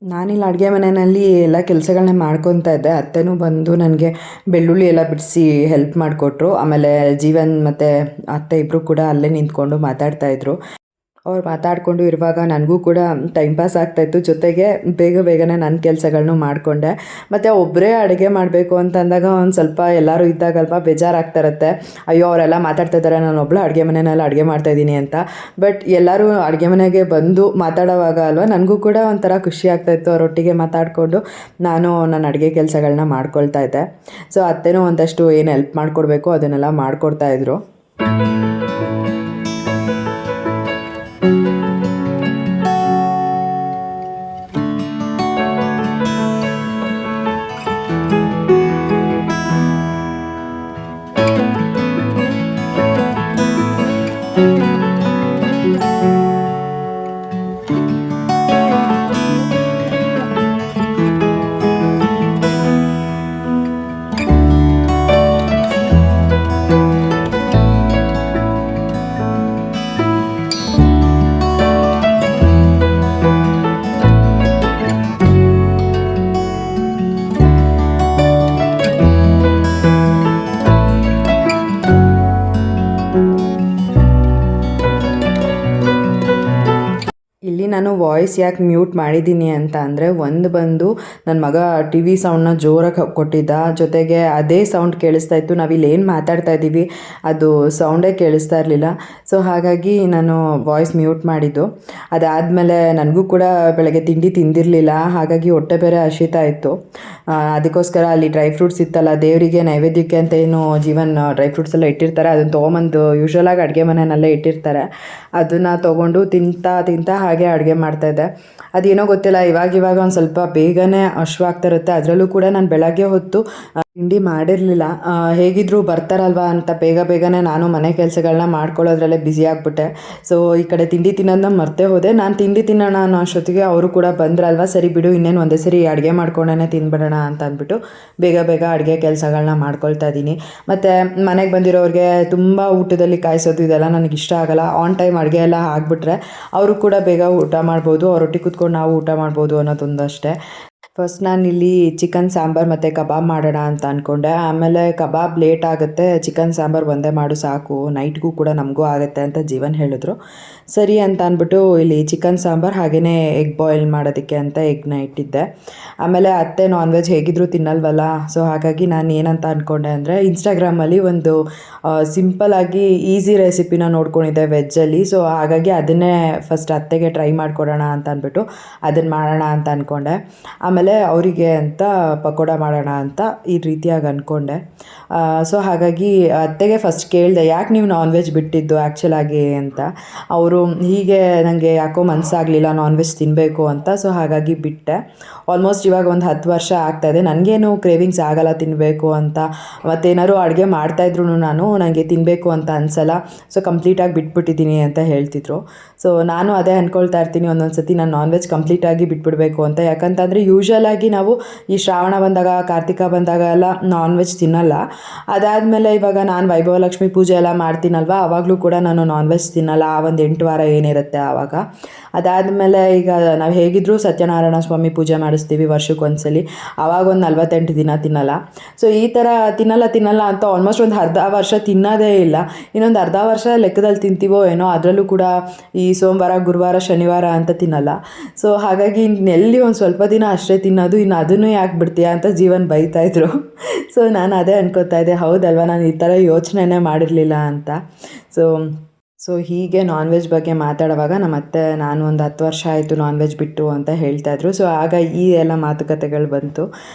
ನಾನಿಲ್ಲಿ ಅಡುಗೆ ಮನೆಯಲ್ಲಿ ಎಲ್ಲ ಕೆಲಸಗಳನ್ನ ಮಾಡ್ಕೊತಾ ಇದ್ದೆ. ಅತ್ತೆನೂ ಬಂದು ನನಗೆ ಬೆಳ್ಳುಳ್ಳಿ ಎಲ್ಲ ಬಿಡಿಸಿ ಹೆಲ್ಪ್ ಮಾಡಿಕೊಟ್ರು. ಆಮೇಲೆ ಜೀವನ್ ಮತ್ತು ಅತ್ತೆ ಇಬ್ಬರು ಕೂಡ ಅಲ್ಲೇ ನಿಂತ್ಕೊಂಡು ಮಾತಾಡ್ತಾಯಿದ್ರು. ಅವ್ರು ಮಾತಾಡಿಕೊಂಡು ಇರುವಾಗ ನನಗೂ ಕೂಡ ಟೈಮ್ ಪಾಸ್ ಆಗ್ತಾಯಿತ್ತು. ಜೊತೆಗೆ ಬೇಗನೆ ನನ್ನ ಕೆಲಸಗಳನ್ನೂ ಮಾಡಿಕೊಂಡೆ. ಮತ್ತು ಒಬ್ಬರೇ ಅಡುಗೆ ಮಾಡಬೇಕು ಅಂತಂದಾಗ ಒಂದು ಸ್ವಲ್ಪ ಎಲ್ಲರೂ ಇದ್ದಾಗಲ್ವ ಬೇಜಾರಾಗ್ತಿರತ್ತೆ. ಅಯ್ಯೋ ಅವರೆಲ್ಲ ಮಾತಾಡ್ತಾಯಿದ್ದಾರೆ, ನಾನು ಒಬ್ಬಳು ಅಡುಗೆ ಮನೆಯಲ್ಲಿ ಅಡುಗೆ ಮಾಡ್ತಾಯಿದ್ದೀನಿ ಅಂತ. ಬಟ್ ಎಲ್ಲರೂ ಅಡುಗೆ ಮನೆಗೆ ಬಂದು ಮಾತಾಡೋವಾಗ ಅಲ್ವ ನನಗೂ ಕೂಡ ಒಂಥರ ಖುಷಿ ಆಗ್ತಾಯಿತ್ತು. ಅವರೊಟ್ಟಿಗೆ ಮಾತಾಡಿಕೊಂಡು ನಾನು ನನ್ನ ಅಡುಗೆ ಕೆಲಸಗಳನ್ನ ಮಾಡ್ಕೊಳ್ತಾ ಇದ್ದೆ. ಸೊ ಅತ್ತೆನೂ ಒಂದಷ್ಟು ಏನು ಹೆಲ್ಪ್ ಮಾಡಿಕೊಡ್ಬೇಕು ಅದನ್ನೆಲ್ಲ ಮಾಡಿಕೊಡ್ತಾಯಿದ್ರು. ಇಲ್ಲಿ ನಾನು ವಾಯ್ಸ್ ಯಾಕೆ ಮ್ಯೂಟ್ ಮಾಡಿದ್ದೀನಿ ಅಂತ ಅಂದರೆ, ಒಂದು ಬಂದು ನನ್ನ ಮಗ ಟಿ ವಿ ಸೌಂಡನ್ನ ಜೋರಾಗಿ ಕೊಟ್ಟಿದ್ದ, ಜೊತೆಗೆ ಅದೇ ಸೌಂಡ್ ಕೇಳಿಸ್ತಾ ಇತ್ತು. ನಾವಿಲ್ಲಿ ಏನು ಮಾತಾಡ್ತಾ ಇದ್ದೀವಿ ಅದು ಸೌಂಡೇ ಕೇಳಿಸ್ತಾ ಇರಲಿಲ್ಲ. ಸೊ ಹಾಗಾಗಿ ನಾನು ವಾಯ್ಸ್ ಮ್ಯೂಟ್ ಮಾಡಿದ್ದು. ಅದಾದಮೇಲೆ ನನಗೂ ಕೂಡ ಬೆಳಗ್ಗೆ ತಿಂಡಿ ತಿಂದಿರಲಿಲ್ಲ, ಹಾಗಾಗಿ ಹೊಟ್ಟೆ ಬೇರೆ ಹಸಿತಾ ಇತ್ತು. ಅದಕ್ಕೋಸ್ಕರ ಅಲ್ಲಿ ಡ್ರೈ ಫ್ರೂಟ್ಸ್ ಇತ್ತಲ್ಲ, ದೇವರಿಗೆ ನೈವೇದ್ಯಕ್ಕೆ ಅಂತ ಏನು ಜೀವನ್ ಡ್ರೈ ಫ್ರೂಟ್ಸ್ ಎಲ್ಲ ಇಟ್ಟಿರ್ತಾರೆ, ಅದನ್ನು ತೊಗೊಂಬಂದು ಯೂಶ್ವಲಾಗಿ ಅಡುಗೆ ಮನೆಯಲ್ಲೇ ಇಟ್ಟಿರ್ತಾರೆ, ಅದನ್ನು ತೊಗೊಂಡು ತಿಂತಾ ಹಾಗೆ ಅಡುಗೆ ಮಾಡ್ತಾಯಿದ್ದೆ. ಅದೇನೋ ಗೊತ್ತಿಲ್ಲ, ಇವಾಗ ಒಂದು ಸ್ವಲ್ಪ ಬೇಗನೆ ಹಶ್ವಾಗ್ತಿರುತ್ತೆ. ಅದರಲ್ಲೂ ಕೂಡ ನಾನು ಬೆಳಗ್ಗೆ ಹೊತ್ತು ತಿಂಡಿ ಮಾಡಿರಲಿಲ್ಲ. ಹೇಗಿದ್ದರೂ ಬರ್ತಾರಲ್ವ ಅಂತ ಬೇಗನೆ ನಾನು ಮನೆ ಕೆಲಸಗಳನ್ನ ಮಾಡ್ಕೊಳ್ಳೋದ್ರಲ್ಲೇ ಬ್ಯುಸಿ ಆಗಿಬಿಟ್ಟೆ. ಸೊ ಈ ಕಡೆ ತಿಂಡಿ ತಿನ್ನೋದನ್ನ ಮರ್ತೇ ಹೋದೆ. ನಾನು ತಿಂಡಿ ತಿನ್ನೋಣ ಅನ್ನೋ ಅಷ್ಟೊತ್ತಿಗೆ ಅವರು ಕೂಡ ಬಂದ್ರಲ್ವ, ಸರಿ ಬಿಡು ಇನ್ನೇನು ಒಂದೇ ಸರಿ ಅಡುಗೆ ಮಾಡ್ಕೊಂಡೇ ತಿಂದ್ಬಿಡೋಣ ಅಂತ ಅಂದ್ಬಿಟ್ಟು ಬೇಗ ಅಡುಗೆ ಕೆಲಸಗಳನ್ನ ಮಾಡ್ಕೊಳ್ತಾ ಇದ್ದೀನಿ. ಮತ್ತು ಮನೆಗೆ ಬಂದಿರೋರಿಗೆ ತುಂಬ ಊಟದಲ್ಲಿ ಕಾಯಿಸೋದು ಇದೆಲ್ಲ ನನಗೆ ಇಷ್ಟ ಆಗೋಲ್ಲ. ಆನ್ ಟೈಮ್ ಅಡುಗೆ ಎಲ್ಲ ಆಗಿಬಿಟ್ರೆ ಅವರು ಕೂಡ ಬೇಗ ಊಟ ಮಾಡ್ಬೋದು, ಅವರೊಟ್ಟಿಗೆ ಕೂತ್ಕೊಂಡು ನಾವು ಊಟ ಮಾಡ್ಬೋದು ಅನ್ನೋದೊಂದಷ್ಟೇ. ಫಸ್ಟ್ ನಾನಿಲ್ಲಿ ಚಿಕನ್ ಸಾಂಬಾರು ಮತ್ತು ಕಬಾಬ್ ಮಾಡೋಣ ಅಂತ ಅಂದ್ಕೊಂಡೆ. ಆಮೇಲೆ ಕಬಾಬ್ ಲೇಟ್ ಆಗುತ್ತೆ, ಚಿಕನ್ ಸಾಂಬಾರು ಒಂದೇ ಮಾಡು ಸಾಕು, ನೈಟ್ಗೂ ಕೂಡ ನಮಗೂ ಆಗುತ್ತೆ ಅಂತ ಜೀವನ್ ಹೇಳಿದ್ರು. ಸರಿ ಅಂತ ಅಂದ್ಬಿಟ್ಟು ಇಲ್ಲಿ ಚಿಕನ್ ಸಾಂಬಾರು ಹಾಗೆಯೇ ಎಗ್ ಬಾಯ್ಲ್ ಮಾಡೋದಕ್ಕೆ ಅಂತ ಎಗ್ನ ಇಟ್ಟಿದ್ದೆ. ಆಮೇಲೆ ಅತ್ತೆ ನಾನ್ ವೆಜ್ ಹೇಗಿದ್ದರೂ ತಿನ್ನಲ್ವಲ್ಲ, ಸೊ ಹಾಗಾಗಿ ನಾನು ಏನಂತ ಅಂದ್ಕೊಂಡೆ ಅಂದರೆ ಇನ್ಸ್ಟಾಗ್ರಾಮಲ್ಲಿ ಒಂದು ಸಿಂಪಲ್ಲಾಗಿ ಈಸಿ ರೆಸಿಪಿನ ನೋಡ್ಕೊಂಡಿದ್ದೆ ವೆಜ್ಜಲ್ಲಿ. ಸೊ ಹಾಗಾಗಿ ಅದನ್ನೇ ಫಸ್ಟ್ ಅತ್ತೆಗೆ ಟ್ರೈ ಮಾಡಿಕೊಡೋಣ ಅಂತ ಅಂದ್ಬಿಟ್ಟು ಅದನ್ನು ಮಾಡೋಣ ಅಂತ ಅಂದ್ಕೊಂಡೆ. ಆಮೇಲೆ ಅವರಿಗೆ ಅಂತ ಪಕೋಡ ಮಾಡೋಣ ಅಂತ ಈ ರೀತಿಯಾಗಿ ಅಂದ್ಕೊಂಡೆ. ಸೊ ಹಾಗಾಗಿ ಅತ್ತೆಗೆ ಫಸ್ಟ್ ಕೇಳಿದೆ, ಯಾಕೆ ನೀವು ನಾನ್ ವೆಜ್ ಬಿಟ್ಟಿದ್ದು ಆ್ಯಕ್ಚುಲಾಗಿ ಅಂತ. ಅವರು ಹೀಗೆ ನನಗೆ ಯಾಕೋ ಮನಸ್ಸಾಗಲಿಲ್ಲ ನಾನ್ ವೆಜ್ ತಿನ್ನಬೇಕು ಅಂತ, ಸೊ ಹಾಗಾಗಿ ಬಿಟ್ಟೆ. ಆಲ್ಮೋಸ್ಟ್ ಇವಾಗ ಒಂದು 10 ವರ್ಷ ಆಗ್ತಾಯಿದೆ. ನನಗೇನು ಕ್ರೇವಿಂಗ್ಸ್ ಆಗಲ್ಲ ತಿನ್ನಬೇಕು ಅಂತ, ಮತ್ತೇನಾದ್ರು ಅಡುಗೆ ಮಾಡ್ತಾಯಿದ್ರು ನನಗೆ ತಿನ್ನಬೇಕು ಅಂತ ಅನಿಸಲ್ಲ. ಸೊ ಕಂಪ್ಲೀಟಾಗಿ ಬಿಟ್ಬಿಟ್ಟಿದ್ದೀನಿ ಅಂತ ಹೇಳ್ತಿದ್ರು. ಸೊ ನಾನು ಅದೇ ಅಂದ್ಕೊಳ್ತಾ ಇರ್ತೀನಿ ಒಂದೊಂದು ಸತಿ ನಾನು ನಾನ್ ವೆಜ್ ಕಂಪ್ಲೀಟಾಗಿ ಬಿಟ್ಬಿಡಬೇಕು ಅಂತ. ಯಾಕಂತಂದರೆ ಯೂಶ್ವಲಾಗಿ ನಾವು ಈ ಶ್ರಾವಣ ಬಂದಾಗ, ಕಾರ್ತಿಕ ಬಂದಾಗ ಎಲ್ಲ ನಾನ್ ವೆಜ್ ತಿನ್ನಲ್ಲ. ಅದಾದಮೇಲೆ ಇವಾಗ ನಾನು ವೈಭವಲಕ್ಷ್ಮಿ ಪೂಜೆ ಎಲ್ಲ ಮಾಡ್ತೀನಲ್ವ, ಆವಾಗಲೂ ಕೂಡ ನಾನು ನಾನ್ ವೆಜ್ ತಿನ್ನಲ್ಲ. ಆ ಒಂದು 8 ವಾರ ಏನಿರುತ್ತೆ ಆವಾಗ. ಅದಾದಮೇಲೆ ಈಗ ನಾವು ಹೇಗಿದ್ದರೂ ಸತ್ಯನಾರಾಯಣ ಸ್ವಾಮಿ ಪೂಜೆ ಮಾಡಿಸ್ತೀವಿ ವರ್ಷಕ್ಕೊಂದ್ಸಲಿ, ಆವಾಗ ಒಂದು 48 ದಿನ ತಿನ್ನಲ್ಲ. ಸೊ ಈ ಥರ ತಿನ್ನಲ್ಲ ಅಂತ ಆಲ್ಮೋಸ್ಟ್ ಒಂದು ಅರ್ಧ ವರ್ಷ ತಿನ್ನೋದೇ ಇಲ್ಲ. ಇನ್ನೊಂದು ಅರ್ಧ ವರ್ಷ ಲೆಕ್ಕದಲ್ಲಿ ತಿಂತೀವೋ ಏನೋ, ಅದರಲ್ಲೂ ಕೂಡ ಈ ಸೋಮವಾರ, ಗುರುವಾರ, ಶನಿವಾರ ಅಂತ ತಿನ್ನಲ್ಲ. ಸೊ ಹಾಗಾಗಿ ಇನ್ನೆಲ್ಲಿ ಒಂದು ಸ್ವಲ್ಪ ದಿನ ಅಷ್ಟೇ ತಿನ್ನೋದು, ಇನ್ನು ಅದನ್ನು ಯಾಕೆ ಬಿಡ್ತೀಯಾ ಅಂತ ಜೀವನ್ ಬೈತಾಯಿದ್ರು. ಸೊ ನಾನು ಅದೇ ಅನ್ಕೋತಾ ಇದ್ದೆ, ಹೌದಲ್ವ ನಾನು ಈ ಥರ ಯೋಚನೆನೇ ಮಾಡಿರಲಿಲ್ಲ ಅಂತ. ಸೊ ಹೀಗೆ ನಾನ್ ವೆಜ್ ಬಗ್ಗೆ ಮಾತಾಡುವಾಗ ನಮ್ಮ ಅತ್ತೆ ನಾನು ಒಂದು 10 ವರ್ಷ ಆಯಿತು ನಾನ್ ವೆಜ್ ಬಿಟ್ಟು ಅಂತ ಹೇಳ್ತಾಯಿದ್ರು. ಸೊ ಆಗ ಈ ಎಲ್ಲ ಮಾತುಕತೆಗಳು ಬಂತು.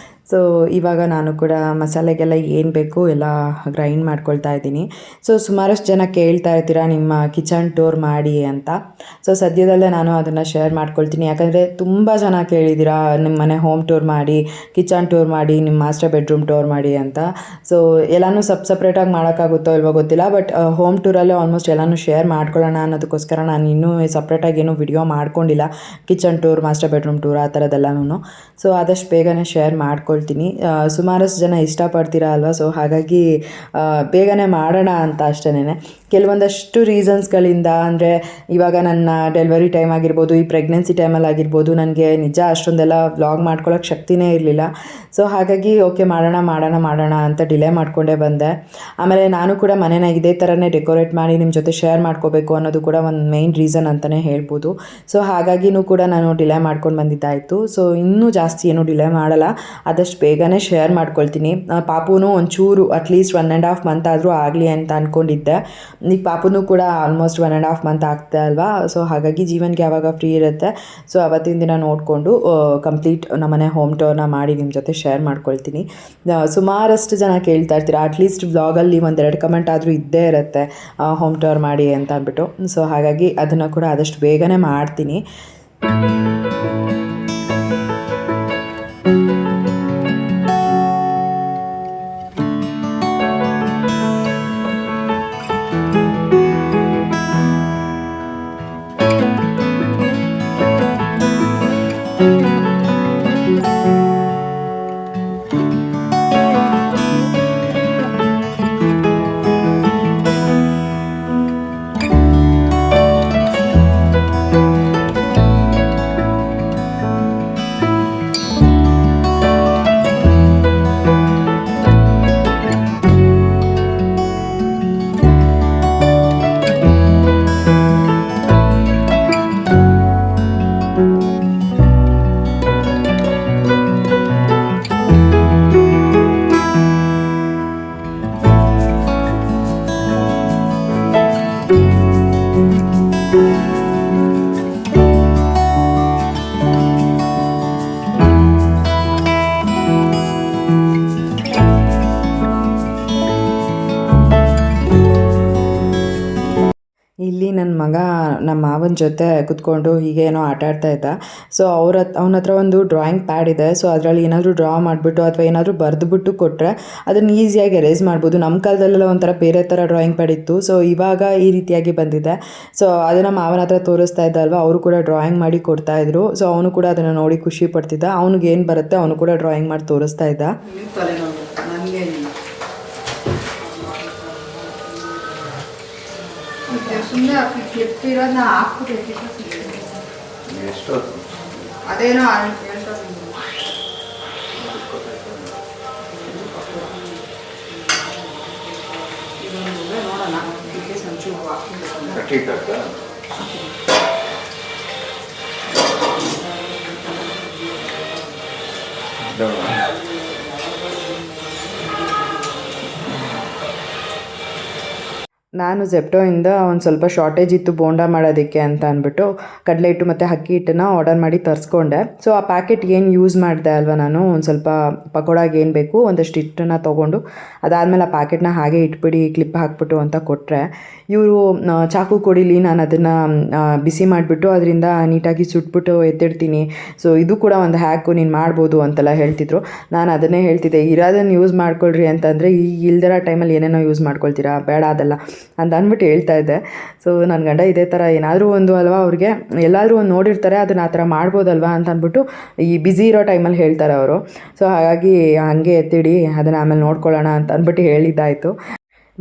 ಸೊ ಇವಾಗ ನಾನು ಕೂಡ ಮಸಾಲೆಗೆಲ್ಲ ಏನು ಬೇಕು ಎಲ್ಲ ಗ್ರೈಂಡ್ ಮಾಡ್ಕೊಳ್ತಾ ಇದ್ದೀನಿ. ಸೊ ಸುಮಾರಷ್ಟು ಜನ ಕೇಳ್ತಾ ಇರ್ತೀರ ನಿಮ್ಮ ಕಿಚನ್ ಟೂರ್ ಮಾಡಿ ಅಂತ. ಸೊ ಸದ್ಯದಲ್ಲೇ ನಾನು ಅದನ್ನು ಶೇರ್ ಮಾಡ್ಕೊಳ್ತೀನಿ. ಯಾಕಂದರೆ ತುಂಬ ಜನ ಕೇಳಿದ್ದೀರಾ ನಿಮ್ಮ ಮನೆ ಹೋಮ್ ಟೂರ್ ಮಾಡಿ, ಕಿಚನ್ ಟೂರ್ ಮಾಡಿ, ನಿಮ್ಮ ಮಾಸ್ಟರ್ ಬೆಡ್ರೂಮ್ ಟೂರ್ ಮಾಡಿ ಅಂತ. ಸೊ ಎಲ್ಲನೂ ಸಪ್ರೇಟಾಗಿ ಮಾಡೋಕ್ಕಾಗುತ್ತೋ ಇಲ್ವೋ ಗೊತ್ತಿಲ್ಲ, ಬಟ್ ಹೋಮ್ ಟೂರಲ್ಲೇ ಆಲ್ಮೋಸ್ಟ್ ಎಲ್ಲನೂ ಶೇರ್ ಮಾಡ್ಕೊಳ್ಳೋಣ ಅನ್ನೋದಕ್ಕೋಸ್ಕರ ನಾನು ಇನ್ನೂ ಸಪ್ರೇಟಾಗಿ ಏನೂ ವಿಡಿಯೋ ಮಾಡ್ಕೊಂಡಿಲ್ಲ. Kitchen tour, master bedroom tour ಆ ಥರದ್ದೆಲ್ಲನೂ. ಸೊ ಆದಷ್ಟು ಬೇಗನೆ ಶೇರ್ ಮಾಡ್ಕೊಳ್ತೀನಿ. ಸುಮಾರಷ್ಟು ಜನ ಇಷ್ಟಪಡ್ತೀರಾ ಅಲ್ವಾ, ಸೊ ಹಾಗಾಗಿ ಬೇಗನೆ ಮಾಡೋಣ ಅಂತ ಅಷ್ಟೇನೆ. ಕೆಲವೊಂದಷ್ಟು ರೀಸನ್ಸ್ಗಳಿಂದ, ಅಂದರೆ ಇವಾಗ ನನ್ನ ಡೆಲಿವರಿ ಟೈಮ್ ಆಗಿರ್ಬೋದು, ಈ ಪ್ರೆಗ್ನೆನ್ಸಿ ಟೈಮಲ್ಲಿ ಆಗಿರ್ಬೋದು, ನನಗೆ ನಿಜ ಅಷ್ಟೊಂದೆಲ್ಲ ವ್ಲಾಗ್ ಮಾಡ್ಕೊಳ್ಳೋಕೆ ಶಕ್ತಿನೇ ಇರಲಿಲ್ಲ. ಸೊ ಹಾಗಾಗಿ ಓಕೆ ಮಾಡೋಣ ಅಂತ ಡಿಲೇ ಮಾಡಿಕೊಂಡೇ ಬಂದೆ. ಆಮೇಲೆ ನಾನು ಕೂಡ ಮನೇನ ಇದೇ ಥರನೇ ಡೆಕೋರೇಟ್ ಮಾಡಿ ನಿಮ್ಮ ಜೊತೆ ಶೇರ್ ಮಾಡ್ಕೋಬೇಕು ಅನ್ನೋದು ಕೂಡ ಒಂದು ಮೇಯ್ನ್ ರೀಸನ್ ಅಂತಲೇ ಹೇಳ್ಬೋದು. ಸೊ ಹಾಗಾಗಿನೂ ಕೂಡ ನಾನು ಡಿಲೇ ಮಾಡ್ಕೊಂಡು ಬಂದಿದ್ದಾಯಿತು. ಸೊ ಇನ್ನೂ ಜಾಸ್ತಿ ಏನೂ ಡಿಲೇ ಮಾಡಲ್ಲ, ಆದಷ್ಟು ಬೇಗನೆ ಶೇರ್ ಮಾಡ್ಕೊಳ್ತೀನಿ. ಪಾಪುನೂ ಒಂಚೂರು ಅಟ್ಲೀಸ್ಟ್ 1.5 ಮಂತ್ ಆದರೂ ಆಗಲಿ ಅಂತ ಅಂದ್ಕೊಂಡಿದ್ದೆ. ಈಗ ಪಾಪುನೂ ಕೂಡ ಆಲ್ಮೋಸ್ಟ್ 1.5 ಮಂತ್ ಆಗ್ತಾ ಅಲ್ವಾ. ಸೊ ಹಾಗಾಗಿ ಜೀವನ್ಗೆ ಯಾವಾಗ ಫ್ರೀ ಇರುತ್ತೆ, ಸೊ ಅವತ್ತಿನ ದಿನ ನೋಡಿಕೊಂಡು ಕಂಪ್ಲೀಟ್ ನಮ್ಮನೆ ಹೋಮ್ ಟೂರ್ನ ಮಾಡಿ ನಿಮ್ಮ ಜೊತೆ ಶೇರ್ ಮಾಡ್ಕೊಳ್ತೀನಿ. ಸುಮಾರಷ್ಟು ಜನ ಕೇಳ್ತಾ ಇರ್ತೀರ, ಅಟ್ಲೀಸ್ಟ್ ವ್ಲಾಗಲ್ಲಿ 1-2 ಕಮೆಂಟ್ ಆದರೂ ಇದ್ದೇ ಇರುತ್ತೆ ಹೋಮ್ ಟೂರ್ ಮಾಡಿ ಅಂತ ಅಂದ್ಬಿಟ್ಟು. ಸೊ ಹಾಗಾಗಿ ಅದನ್ನು ಕೂಡ ಆದಷ್ಟು ಬೇಗನೆ ಮಾಡ್ತೀನಿ. ಇಲ್ಲಿ ನನ್ನ ಮಗ ನಮ್ಮ ಮಾವನ ಜೊತೆ ಕುತ್ಕೊಂಡು ಹೀಗೆ ಏನೋ ಆಟ ಆಡ್ತಾ ಇದ್ದ. ಸೊ ಅವನ ಹತ್ರ ಒಂದು ಡ್ರಾಯಿಂಗ್ ಪ್ಯಾಡ್ ಇದೆ. ಸೊ ಅದರಲ್ಲಿ ಏನಾದರೂ ಡ್ರಾ ಮಾಡಿಬಿಟ್ಟು ಅಥವಾ ಏನಾದರೂ ಬರೆದುಬಿಟ್ಟು ಕೊಟ್ಟರೆ ಅದನ್ನು ಈಸಿಯಾಗಿ ಎರೇಸ್ ಮಾಡ್ಬೋದು. ನಮ್ಮ ಕಾಲದಲ್ಲೆಲ್ಲ ಒಂಥರ ಬೇರೆ ಥರ ಡ್ರಾಯಿಂಗ್ ಪ್ಯಾಡ್ ಇತ್ತು. ಸೊ ಇವಾಗ ಈ ರೀತಿಯಾಗಿ ಬಂದಿದೆ. ಸೊ ಅದನ್ನು ಮಾವನ ಹತ್ರ ತೋರಿಸ್ತಾ ಇದ್ದ ಅಲ್ವಾ, ಅವರು ಕೂಡ ಡ್ರಾಯಿಂಗ್ ಮಾಡಿ ಕೊಡ್ತಾಯಿದ್ರು. ಸೊ ಅವನು ಕೂಡ ಅದನ್ನು ನೋಡಿ ಖುಷಿ ಪಡ್ತಿದ್ದ. ಅವನಿಗೆ ಏನು ಬರುತ್ತೆ ಅವನು ಕೂಡ ಡ್ರಾಯಿಂಗ್ ಮಾಡಿ ತೋರಿಸ್ತಾ ಇದ್ದ. ಸುಮ್ಮನೆ ಕ್ಲಿಪ್ ಇರೋದನ್ನ ಹಾಕ್ಬಿಟ್ಟು ಎಷ್ಟೊತ್ತು ಅದೇನೋ ಹೇಳ್ತಾ ಅಕ್ಕಿ ಹಿಟ್ಟ ನಾನು ಝೆಪ್ಟೋಯಿಂದ ಒಂದು ಸ್ವಲ್ಪ ಶಾರ್ಟೇಜ್ ಇತ್ತು ಬೋಂಡ ಮಾಡೋದಕ್ಕೆ ಅಂತ ಅಂದ್ಬಿಟ್ಟು ಕಡಲೆ ಹಿಟ್ಟು ಮತ್ತು ಅಕ್ಕಿ ಹಿಟ್ಟನ್ನು ಆರ್ಡರ್ ಮಾಡಿ ತರಿಸ್ಕೊಂಡೆ. ಸೊ ಆ ಪ್ಯಾಕೆಟ್ ಏನು ಯೂಸ್ ಮಾಡಿದೆ ಅಲ್ವಾ ನಾನು, ಒಂದು ಸ್ವಲ್ಪ ಪಕೋಡಾಗೆ ಏನು ಬೇಕು ಒಂದಷ್ಟು ಹಿಟ್ಟನ್ನು ತೊಗೊಂಡು ಅದಾದಮೇಲೆ ಆ ಪ್ಯಾಕೆಟ್ನ ಹಾಗೆ ಇಟ್ಬಿಡಿ ಕ್ಲಿಪ್ ಹಾಕ್ಬಿಟ್ಟು ಅಂತ ಕೊಟ್ಟರೆ, ಇವರು ಚಾಕು ಕೊಡಿಲಿ ನಾನು ಅದನ್ನು ಬಿಸಿ ಮಾಡಿಬಿಟ್ಟು ಅದರಿಂದ ನೀಟಾಗಿ ಸುಟ್ಬಿಟ್ಟು ಎತ್ತಿಡ್ತೀನಿ, ಸೊ ಇದು ಕೂಡ ಒಂದು ಹ್ಯಾಕು, ನೀನು ಮಾಡ್ಬೋದು ಅಂತೆಲ್ಲ ಹೇಳ್ತಿದ್ರು. ನಾನು ಅದನ್ನೇ ಹೇಳ್ತಿದ್ದೆ, ಇರೋದನ್ನು ಯೂಸ್ ಮಾಡ್ಕೊಳ್ರಿ ಅಂತಂದರೆ ಈ ಇಲ್ದಿರೋ ಟೈಮಲ್ಲಿ ಏನೇನೋ ಯೂಸ್ ಮಾಡ್ಕೊಳ್ತೀರಾ, ಬೇಡ ಅದೆಲ್ಲ ಅಂತ ಅಂದ್ಬಿಟ್ಟು ಹೇಳ್ತಾ ಇದ್ದೆ. ಸೊ ನನ್ನ ಗಂಡ ಇದೇ ಥರ ಏನಾದರೂ ಒಂದು ಅಲ್ವಾ, ಅವ್ರಿಗೆ ಎಲ್ಲಾದರೂ ಒಂದು ನೋಡಿರ್ತಾರೆ ಅದನ್ನು ಆ ಥರ ಮಾಡ್ಬೋದಲ್ವಾ ಅಂತ ಅಂದ್ಬಿಟ್ಟು ಈ ಬ್ಯುಸಿ ಇರೋ ಟೈಮಲ್ಲಿ ಹೇಳ್ತಾರೆ ಅವರು. ಸೊ ಹಾಗಾಗಿ ಹಾಗೆ ಎತ್ತಿಡಿ, ಅದನ್ನು ಆಮೇಲೆ ನೋಡ್ಕೊಳ್ಳೋಣ ಅಂತ ಅಂದ್ಬಿಟ್ಟು ಹೇಳಿದ್ದಾಯಿತು.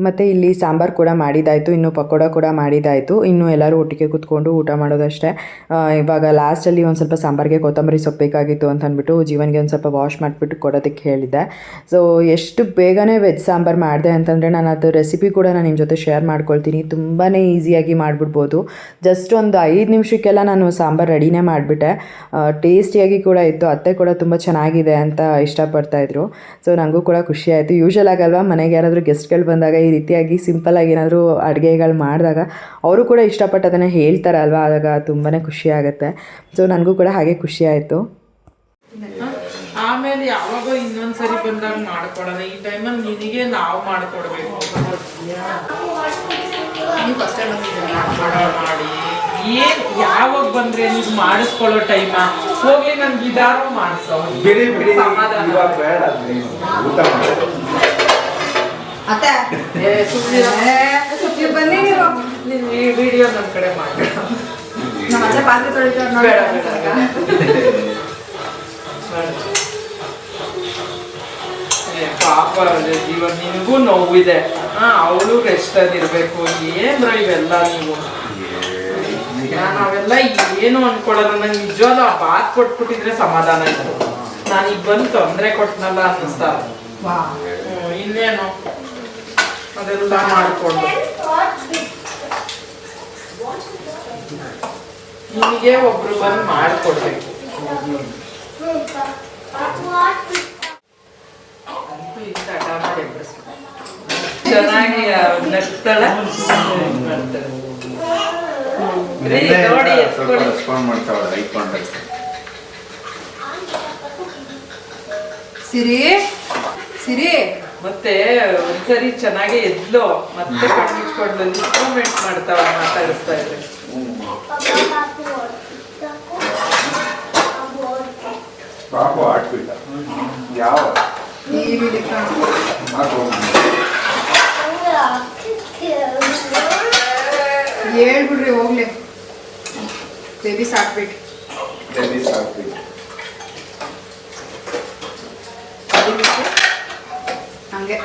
ಮತ್ತು ಇಲ್ಲಿ ಸಾಂಬಾರು ಕೂಡ ಮಾಡಿದ್ದಾಯಿತು, ಇನ್ನು ಪಕೋಡ ಕೂಡ ಮಾಡಿದ್ದಾಯಿತು. ಇನ್ನು ಎಲ್ಲರೂ ಒಟ್ಟಿಗೆ ಕೂತ್ಕೊಂಡು ಊಟ ಮಾಡೋದಷ್ಟೇ. ಇವಾಗ ಲಾಸ್ಟಲ್ಲಿ ಒಂದು ಸ್ವಲ್ಪ ಸಾಂಬಾರಿಗೆ ಕೊತ್ತಂಬರಿ ಸೊಪ್ಪು ಬೇಕಾಗಿತ್ತು ಅಂತ ಅಂದ್ಬಿಟ್ಟು ಜೀವನ್ಗೆ ಒಂದು ಸ್ವಲ್ಪ ವಾಶ್ ಮಾಡಿಬಿಟ್ಟು ಕೊಡೋದಕ್ಕೆ ಹೇಳಿದ್ದೆ. ಸೊ ಎಷ್ಟು ಬೇಗನೆ ವೆಜ್ ಸಾಂಬಾರು ಮಾಡಿದೆ ಅಂತಂದರೆ ನಾನು ಅದು ರೆಸಿಪಿ ಕೂಡ ನಾನು ನಿಮ್ಮ ಜೊತೆ ಶೇರ್ ಮಾಡ್ಕೊಳ್ತೀನಿ. ತುಂಬಾ ಈಸಿಯಾಗಿ ಮಾಡಿಬಿಡ್ಬೋದು. ಜಸ್ಟ್ ಒಂದು 5 ನಿಮಿಷಕ್ಕೆಲ್ಲ ನಾನು ಸಾಂಬಾರು ರೆಡಿನೇ ಮಾಡಿಬಿಟ್ಟೆ. ಟೇಸ್ಟಿಯಾಗಿ ಕೂಡ ಇತ್ತು. ಅತ್ತೆ ಕೂಡ ತುಂಬ ಚೆನ್ನಾಗಿದೆ ಅಂತ ಇಷ್ಟಪಡ್ತಾಯಿದ್ರು. ಸೊ ನನಗೂ ಕೂಡ ಖುಷಿ ಆಯಿತು. ಯೂಶ್ವಲ್ ಆಗಲ್ವಾ, ಮನೆಗೆ ಯಾರಾದರೂ ಗೆಸ್ಟ್ಗಳು ಬಂದಾಗ ಈ ರೀತಿಯಾಗಿ ಸಿಂಪಲ್ಲಾಗಿ ಏನಾದರೂ ಅಡುಗೆಗಳು ಮಾಡಿದಾಗ ಅವರು ಕೂಡ ಇಷ್ಟಪಟ್ಟು ಅದನ್ನು ಹೇಳ್ತಾರೆ ಅಲ್ವಾ, ಆದಾಗ ತುಂಬಾ ಖುಷಿ ಆಗುತ್ತೆ. ಸೊ ನನಗೂ ಕೂಡ ಹಾಗೆ ಖುಷಿ ಆಯಿತು. ಆಮೇಲೆ ಯಾವಾಗ ಇನ್ನೊಂದ್ಸರಿ ಬಂದಾಗ ಮಾಡ್ಕೊಡೋಣ, ಈ ಟೈಮಲ್ಲಿ ನಿನಗೆ ನಾವು ಮಾಡ್ಕೊಡ್ಬೇಕು. ಮಾಡಿ ಏನ್ ಯಾವಾಗ ಬಂದ್ರೆ ನೀವು ಮಾಡಿಸ್ಕೊಳ್ಳೋ ಟೈಮ ಹೋಗ್ಲಿ, ನನ್ಗೆ ಇದಾರು ಮಾಡಿಸೋ ಅತ್ತೆ ಸುತ್ತಿ ಬನ್ನಿ ನೀವು. ನಿನ್ ಈ ವಿಡಿಯೋ ನನ್ನ ಕಡೆ ಮಾಡಿ. ನಮ್ಮ ಅತ್ತೆ ಪಾತ್ರೆ ತೊಳಿತಾರೆ ಪಾಪ ಜೀವನ್ ನಿನಗೂ ನೋವಿದೆ, ಅವಳು ರೆಸ್ಟ್ ಇರ್ಬೇಕು. ಏನ್ರ ಇವೆಲ್ಲ ನೀವು, ನಾವೆಲ್ಲ ಏನು ಅನ್ಕೊಳ್ಳೋದು. ನಂಗೆ ನಿಜವಾದ ಆ ಬಾತ್ ಕೊಟ್ಬಿಟ್ಟಿದ್ರೆ ಸಮಾಧಾನ ಇತ್ತು. ನಾನೀಗ ಬಂದು ತೊಂದರೆ ಕೊಟ್ಟನಲ್ಲ ಅನ್ನಿಸ್ತಾ. ಇನ್ನೇನು ಅದೆಲ್ಲ ಮಾಡಿಕೊಂಡು ನಿಮಗೆ ಒಬ್ರು ಬಂದು ಮಾಡಿಕೊಡ್ಬೇಕು. ಚೆನ್ನಾಗಿ ನಗ್ತಾಳೆ ನೋಡಿ. ಸಿರಿ ಸಿರಿ ಮತ್ತೆ ಒಂದ್ಸರಿ ಚೆನ್ನಾಗಿ ಎದ್ಲು, ಮತ್ತೆ ಕಣ್ಣಿಟ್ಕೊಂಡು ಇಂಪ್ರೂವ್ಮೆಂಟ್ ಮಾಡ್ತಾವ ಮಾತಾಡಿಸ್ತಾ ಇದ್ರೆ. ಪಾಪು ಆಡ್ಬಿಟ್ಟ ಯಾವ ಹೇಳ್ಬಿಡ್ರಿ ಹೋಗ್ಲಿ, ಬೇಬಿ ಸಾಕ್ಬಿಟ್ಟು ಹಂಗೆ.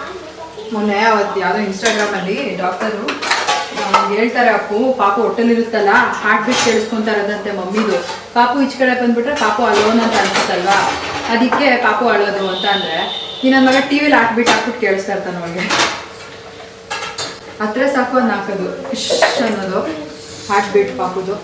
ಮೊನ್ನೆ ಅವತ್ತು ಯಾವುದೋ ಇನ್ಸ್ಟಾಗ್ರಾಮಲ್ಲಿ ಡಾಕ್ಟರು ಹೇಳ್ತಾರೆ, ಅಪ್ಪು ಪಾಪು ಹೊಟ್ಟೆಲಿರುತ್ತಲ್ಲ ಹಾರ್ಟ್ಬೀಟ್ ಕೇಳಿಸ್ಕೊಂತಾರದಂತೆ ಮಮ್ಮಿದು. ಪಾಪು ಈಚೆ ಕಡೆ ಬಂದ್ಬಿಟ್ರೆ ಪಾಪು ಅಲೋನ್ ಅಂತ ಅನ್ಸುತ್ತಲ್ವಾ, ಅದಕ್ಕೆ ಪಾಪು ಅಳೋದು ಅಂತ ಅಂದರೆ ಈ ನನ್ನ ಮಗ ಟಿ ವಿಲಿ ಹಾಕ್ಬಿಟ್ಟು ಕೇಳಿಸ್ತಾ ಇರ್ತಾನೆ ಅವಳಿಗೆ. ಹತ್ರ ಸಾಕು ಒಂದು ಹಾಕೋದು ಇಶ್ ಅನ್ನೋದು ಹಾರ್ಟ್ಬೀಟ್ ಪಾಪುದು.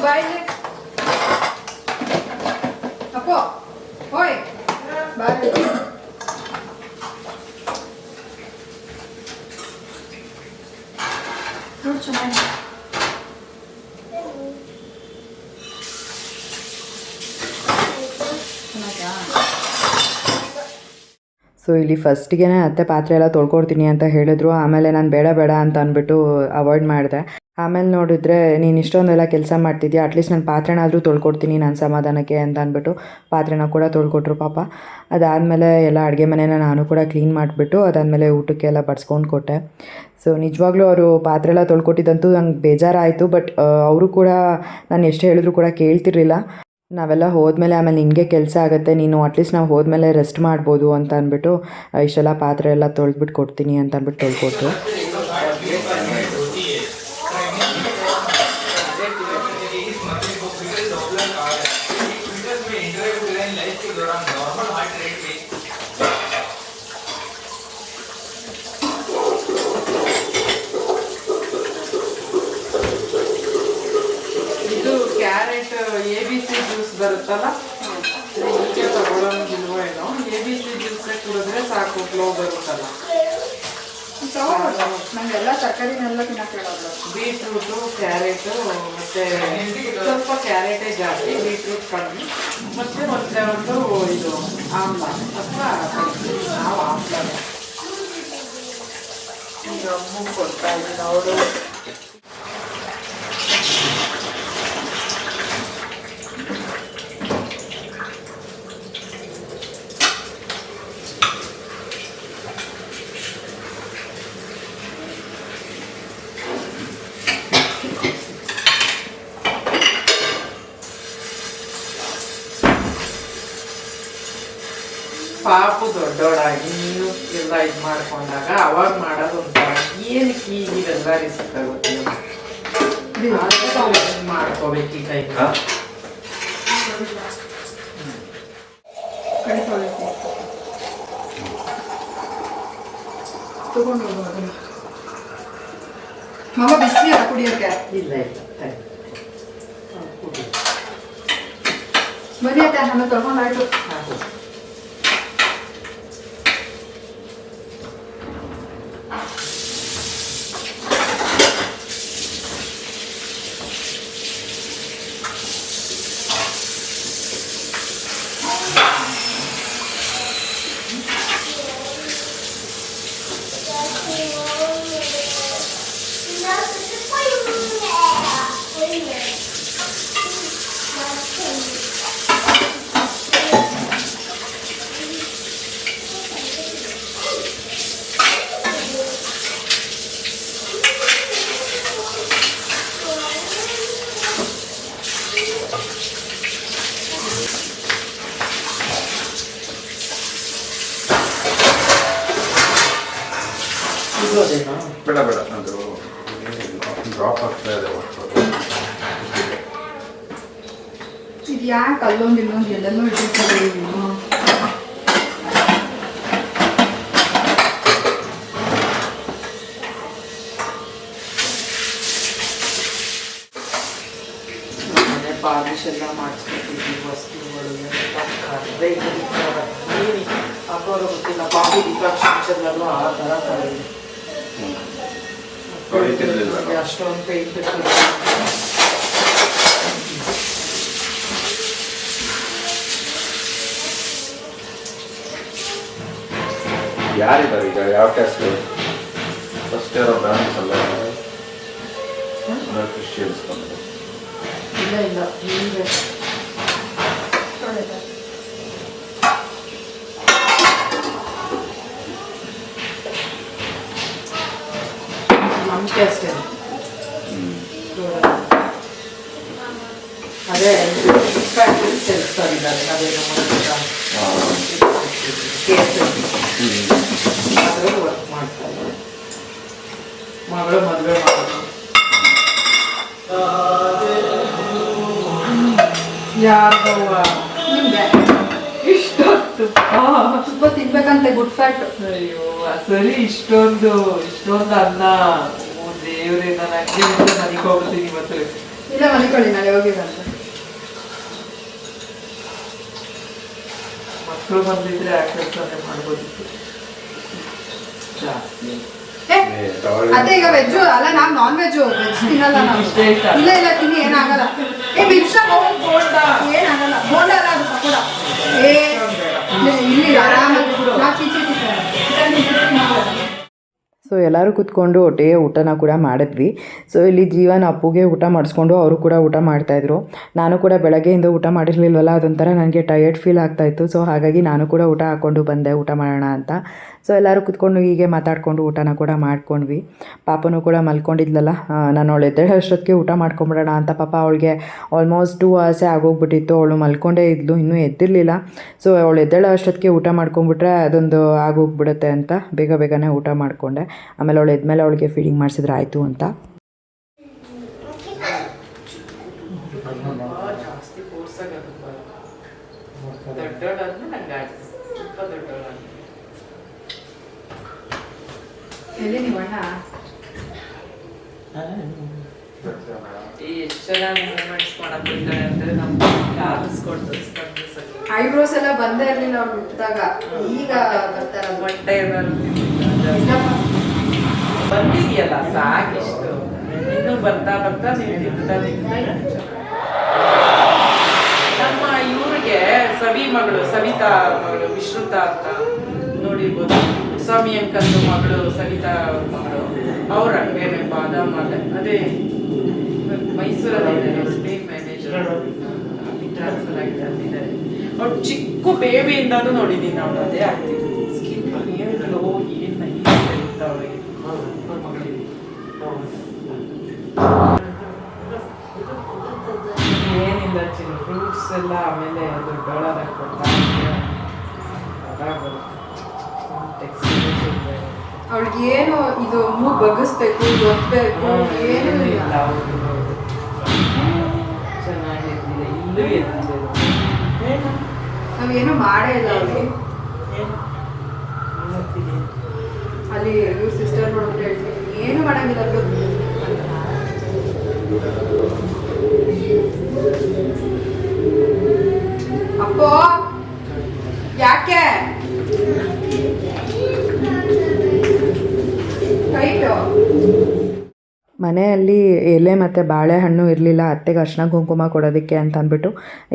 ಬಾಯ್ ಅಪ್ಪೋ ಓಯ್ ಬಾಯ್. ನೋಡಿ ಚೆನ್ನಾಗಿ ಸೊ ಇಲ್ಲಿ ಫಸ್ಟಿಗೆ ಅತ್ತೆ ಪಾತ್ರೆ ಎಲ್ಲ ತೊಳ್ಕೊಡ್ತೀನಿ ಅಂತ ಹೇಳಿದ್ರು. ಆಮೇಲೆ ನಾನು ಬೇಡ ಬೇಡ ಅಂತ ಅಂದ್ಬಿಟ್ಟು ಅವಾಯ್ಡ್ ಮಾಡಿದೆ. ಆಮೇಲೆ ನೋಡಿದ್ರೆ ನೀನು ಇಷ್ಟೊಂದೆಲ್ಲ ಕೆಲಸ ಮಾಡ್ತಿದ್ಯಾ, ಅಟ್ಲೀಸ್ಟ್ ನಾನು ಪಾತ್ರೆನಾದರೂ ತೊಳ್ಕೊಡ್ತೀನಿ ನನ್ನ ಸಮಾಧಾನಕ್ಕೆ ಅಂತ ಅಂದ್ಬಿಟ್ಟು ಪಾತ್ರೆನ ಕೂಡ ತೊಳ್ಕೊಟ್ರು ಪಾಪ. ಅದಾದಮೇಲೆ ಎಲ್ಲ ಅಡುಗೆ ಮನೆನ ನಾನು ಕೂಡ ಕ್ಲೀನ್ ಮಾಡಿಬಿಟ್ಟು ಅದಾದಮೇಲೆ ಊಟಕ್ಕೆಲ್ಲ ಬಡ್ಸ್ಕೊಂಡು ಕೊಟ್ಟೆ. ಸೊ ನಿಜವಾಗ್ಲೂ ಅವರು ಪಾತ್ರೆ ಎಲ್ಲ ತೊಳ್ಕೊಟ್ಟಿದ್ದಂತೂ ನಂಗೆ ಬೇಜಾರಾಯಿತು. ಬಟ್ ಅವರು ಕೂಡ ನಾನು ಎಷ್ಟು ಹೇಳಿದ್ರು ಕೂಡ ಕೇಳ್ತಿರ್ಲಿಲ್ಲ. ನಾವೆಲ್ಲ ಹೋದ್ಮೇಲೆ ಆಮೇಲೆ ನಿನಗೆ ಕೆಲಸ ಆಗುತ್ತೆ, ನೀನು ಅಟ್ಲೀಸ್ಟ್ ನಾವು ಹೋದ್ಮೇಲೆ ರೆಸ್ಟ್ ಮಾಡ್ಬೋದು ಅಂತ ಅಂದ್ಬಿಟ್ಟು ಇಷ್ಟೆಲ್ಲ ಪಾತ್ರೆ ಎಲ್ಲ ತೊಳೆದ್ಬಿಟ್ಟು ಕೊಡ್ತೀನಿ ಅಂತ ಅಂದ್ಬಿಟ್ಟು ತೊಳ್ಕೊಟ್ರು. ಇದು ಕ್ಯಾರೆಟ್ ABC ಜ್ಯೂಸ್ ಬರುತ್ತಲ್ಲ, ಇದಕ್ಕೆ ತಗೊಳ್ಳೋಂಗಿಲ್ವೋ ಏನೋ. ABC ಜ್ಯೂಸ್ ಕುಡಿದ್ರೆ ಸಾಕು, ಫ್ಲೋ ಬರುತ್ತಲ್ಲ. ನಂಗೆಲ್ಲ ತರಕಾರಿನೆಲ್ಲ ತಿನ್ನಕ್ಕೆ ಹೇಳೋದು. ಬೀಟ್ರೂಟು, ಕ್ಯಾರೆಟು, ಮತ್ತೆ ಸ್ವಲ್ಪ ಕ್ಯಾರೆಟೇ ಜಾಸ್ತಿ, ಬೀಟ್ರೂಟ್ ಕಮ್ಮಿ, ಮತ್ತೆ ಒಂದು ಇದು ಆಮ್ಲ ಅಥವಾ ನಾವು ಆಮ್ಲನೇ ಈಗ ಅಮ್ಮ ಕೊಡ್ತಾ ಇದ್ದೀನಿ ಅವಳು. ಪಾಪು ದೊಡ್ಡವಳಾಗಿ ನೀನು ಎಲ್ಲ ಇದು ಮಾಡ್ಕೊಂಡಾಗ ಅವಾಗ ಮಾಡೋದು ಒಂಥರ ಏನಕ್ಕೆ ಈಗಿದೆಲ್ಲ ರಿಸ್ಕ್ ಆಗುತ್ತೆ ಮಾಡ್ಕೋಬೇಕು ಈಗ ತಗೊಂಡು ಮಮ್ಮ ಬಿಸಿ ಕುಡಿಯೋಕ್ಕೆ ಇಲ್ಲ ಬರೀ ಅತ್ತೆ ಆಮೇಲೆ ತಗೊಂಡಾಯ್ತು. ಬೇಡ ಬೇಡ, ಅದು ಡ್ರಾಪ್ ಆಗ್ತಾ ಇದೆ. ಇದು ಯಾಕೆ ಅಲ್ಲೊಂದು ಇಲ್ಲೊಂದು ಎಲ್ಲನೂ ಇಟ್ಟಿರ್ತಾರೆ ನೀವು? ಪಾಲಿಶ್ ಎಲ್ಲ ಮಾಡಿಸ್ಕೊಟ್ಟಿದ್ವಿ ವಸ್ತುಗಳು ಹಾಕೋರು ಗೊತ್ತಿಲ್ಲ. ಪಾಪು ಡಿಕಾಕ್ಷನ್ಸಲ್ಲೂ ಆ ಥರ ಕರೀಲಿ ಅಷ್ಟೊಂದು ಪೇಂಟ್ ಯಾರಿದ್ದಾರೆ ಈಗ? ಯಾವ ಕ್ಯಾಸ್ಟ್? ಫಸ್ಟ್ ಇಯರ್ ಬ್ರಾಹ್ಮಿನ್ಸ್ ಅಲ್ಲ, ಕ್ರಿಶ್ಚಿಯನ್ಸ್ ಬಂದರು. ಇಲ್ಲ ಹೀಗೆ ನಮ್ಗೆ ಅಷ್ಟೇ. ಅದೇ ಸೇರಿಸ್ತಾರಿದ್ದಾರೆ, ಅದೇನೋ ಅದ್ರಲ್ಲಿ ವರ್ಕ್ ಮಾಡ್ತಾರೆ. ಮಗಳು ಮದುವೆ ಮಾಡೋದು ಯಾರ್ದವ್ವ ನಿಮ್ಗೆ ಇಷ್ಟೊತ್ತು ತುಪ್ಪ ತಿನ್ಬೇಕಂತೆ, ಗುಡ್ ಫ್ಯಾಟ್. ಅಯ್ಯೋ ಸರಿ, ಇಷ್ಟೊಂದು ಅನ್ನ. ಓ ದೇವ್ರೆ, ನಾನು ಹಂಗೆ ಮನೆಗೆ ಹೋಗ್ತೀನಿ ಇವತ್ತು. ಇಲ್ಲ ಮಲಿಕೊಳ್ಳಿ, ನಾಳೆ ಹೋಗಿರಂತೆ. ಮಕ್ಕಳು ಬಂದಿದ್ರೆ ಆ ಕೆಲಸನೇ ಮಾಡ್ಬೋದಿತ್ತು ಜಾಸ್ತಿ. ಅದೇ ಈಗ ವೆಜ್ಜು ಅಲ್ಲ, ನಾವು ನಾನ್ ವೆಜ್ಜು, ವೆಜ್ ತಿನ್ನಲ್ಲ ನಾವು. ಇಷ್ಟೇ ಇಷ್ಟ. ಇಲ್ಲ ತಿನ್ನಿ, ಏನಾಗಲ್ಲ. ಏನಾಗಲ್ಲ. ಬೋಂಡ ಅಲ್ಲ, ಅದು ಪಕೋಡ. ಇಲ್ಲಿ ಆರಾಮಾಗಿ ಸೊ ಎಲ್ಲರೂ ಕೂತ್ಕೊಂಡು ಒಟ್ಟಿಗೆ ಊಟನ ಕೂಡ ಮಾಡಿದ್ವಿ. ಸೊ ಇಲ್ಲಿ ಜೀವನ ಅಪ್ಪುಗೆ ಊಟ ಮಾಡಿಸ್ಕೊಂಡು ಅವರು ಕೂಡ ಊಟ ಮಾಡ್ತಾಯಿದ್ರು. ನಾನು ಕೂಡ ಬೆಳಗ್ಗೆಯಿಂದ ಊಟ ಮಾಡಿರಲಿಲ್ವಲ್ಲ, ಅದೊಂಥರ ನನಗೆ ಟಯರ್ಡ್ ಫೀಲ್ ಆಗ್ತಾಯಿತ್ತು. ಸೊ ಹಾಗಾಗಿ ನಾನು ಕೂಡ ಊಟ ಹಾಕ್ಕೊಂಡು ಬಂದೆ ಊಟ ಮಾಡೋಣ ಅಂತ. ಸೊ ಎಲ್ಲರೂ ಕುತ್ಕೊಂಡು ಹೀಗೆ ಮಾತಾಡಿಕೊಂಡು ಊಟನ ಕೂಡ ಮಾಡ್ಕೊಂಡ್ವಿ. ಪಾಪನೂ ಕೂಡ ಮಲ್ಕೊಂಡಿದ್ಲಲ್ಲ, ನಾನು ಅವಳು ಎದ್ದೇಳೋಷ್ಟೊತ್ತಿಗೆ ಊಟ ಮಾಡ್ಕೊಂಬಿಡೋಣ ಅಂತ. ಪಾಪ ಅವಳಿಗೆ ಆಲ್ಮೋಸ್ಟ್ 2 hours ಆಗೋಗ್ಬಿಟ್ಟಿತ್ತು. ಅವಳು ಮಲ್ಕೊಂಡೇ ಇದ್ಲು, ಇನ್ನೂ ಎದ್ದಿರಲಿಲ್ಲ. ಸೊ ಅವಳು ಎದ್ದೇಳೋ ಅಷ್ಟೊತ್ತಿಗೆ ಊಟ ಮಾಡ್ಕೊಂಬಿಟ್ರೆ ಅದೊಂದು ಆಗೋಗ್ಬಿಡುತ್ತೆ ಅಂತ ಬೇಗನೆ ಊಟ ಮಾಡಿಕೊಂಡೆ. ಆಮೇಲೆ ಅವಳು ಎದ್ಮೇಲೆ ಅವಳಿಗೆ ಫೀಡಿಂಗ್ ಮಾಡಿಸಿದ್ರೆ ಆಯಿತು ಅಂತ. ಜಾಸ್ತಿ ಫೋರ್ಸಾಗದು ದೊಡ್ಡೋಳಂದ್ರೆ ನಂಗೆ ಆಯ್ತು, ತುಂಬ ದೊಡ್ಡೋಳಂದ್ರೆ. ಎಲ್ಲಿ ನೀವು ಅಣ್ಣ ಎಷ್ಟು ಚೆನ್ನಾಗಿ ಮೂಮೆಂಟ್ಸ್ ಮಾಡಕ್ಕಿದ್ದಾರೆ ಅಂದರೆ ನಮ್ಮ ಆರಿಸ್ಕೊಂಡು ಐಬ್ರೋಸ್ ಎಲ್ಲ ಬಂದೇ ಇರಲಿಲ್ಲ ಅವ್ರು ಹುಟ್ಟಿದಾಗ, ಈಗ ಬರ್ತಾರ ಮೊಟ್ಟೆ ಬಂದಿದೆಯಲ್ಲ ಸಾಕಿಷ್ಟು, ಇನ್ನು ಬರ್ತಾ ನೀವು ತಿಂತಾ ನಮ್ಮ ಇವ್ರಿಗೆ ಸವಿತಾ ಮಗಳು ವಿಶ್ರುತಾ ಅಂತ ನೋಡಿರ್ಬೋದು. ಸ್ವಾಮಿ ಅಂಕಲ್ದು ಮಗಳು ಸವಿತಾ ಮಗಳು, ಅವ್ರ ಹಂಗೇನೆ ಬಾದಾಮಲ್ಲೇ, ಅದೇ ಮೈಸೂರಲ್ಲಿ ಸ್ಪೇನ್ ಮ್ಯಾನೇಜರ್ ಟ್ರಾನ್ಸ್ಫರ್ ಆಗಿದ್ದಾರೆ. ಅವ್ರು ಚಿಕ್ಕ ಬೇಬಿಯಿಂದಾನು ನೋಡಿದ್ದೀನಿ ನಾವು, ಅದೇ ಆಗ್ತಿದ್ವಿ. ಸ್ಕಿನ್ ಏನು ಗ್ಲೋ ಏನು ನೈಸ್ ಇರ್ತಾವೆ ಮಗಳಿಗೆ. ಏನಿಲ್ಲ ಚಿನ್ನ, ಫ್ರೂಟ್ಸ್ ಎಲ್ಲ ಆಮೇಲೆ ದೊಡ್ಡೊಳದಾಗ ಕೊಡ್ತಾ ಅವಳಿಗೆ ಏನು ಇದು ಮೂಗು ಬಗ್ಗಿಸ್ಬೇಕು, ಒತ್ತಬೇಕು, ಏನು ಇಲ್ಲ. ಚೆನ್ನಾಗಿರ್ತಿದೆ, ಇಲ್ಲೂ ಎದ್ದಿದೆ. ನಾವೇನು ಮಾಡೇ ಇಲ್ಲ ಅವಳಿಗೆ. ಅಲ್ಲಿ ಇವ್ರ ಸಿಸ್ಟರ್ ನೋಡಿದ್ರೆ ಹೇಳ್ತೀನಿ, ಏನು ಮಾಡಂಗಿಲ್ಲ ಅಪ್ಪೋ ಯಾಕೆ ಕೈಟು. ಮನೆಯಲ್ಲಿ ಎಲೆ ಮತ್ತು ಬಾಳೆಹಣ್ಣು ಇರಲಿಲ್ಲ. ಅತ್ತೆಗೆ ಅರಿಶಿನ ಕುಂಕುಮ ಕೊಡೋದಕ್ಕೆ ಅಂತ ಅಂದ್ಬಿಟ್ಟು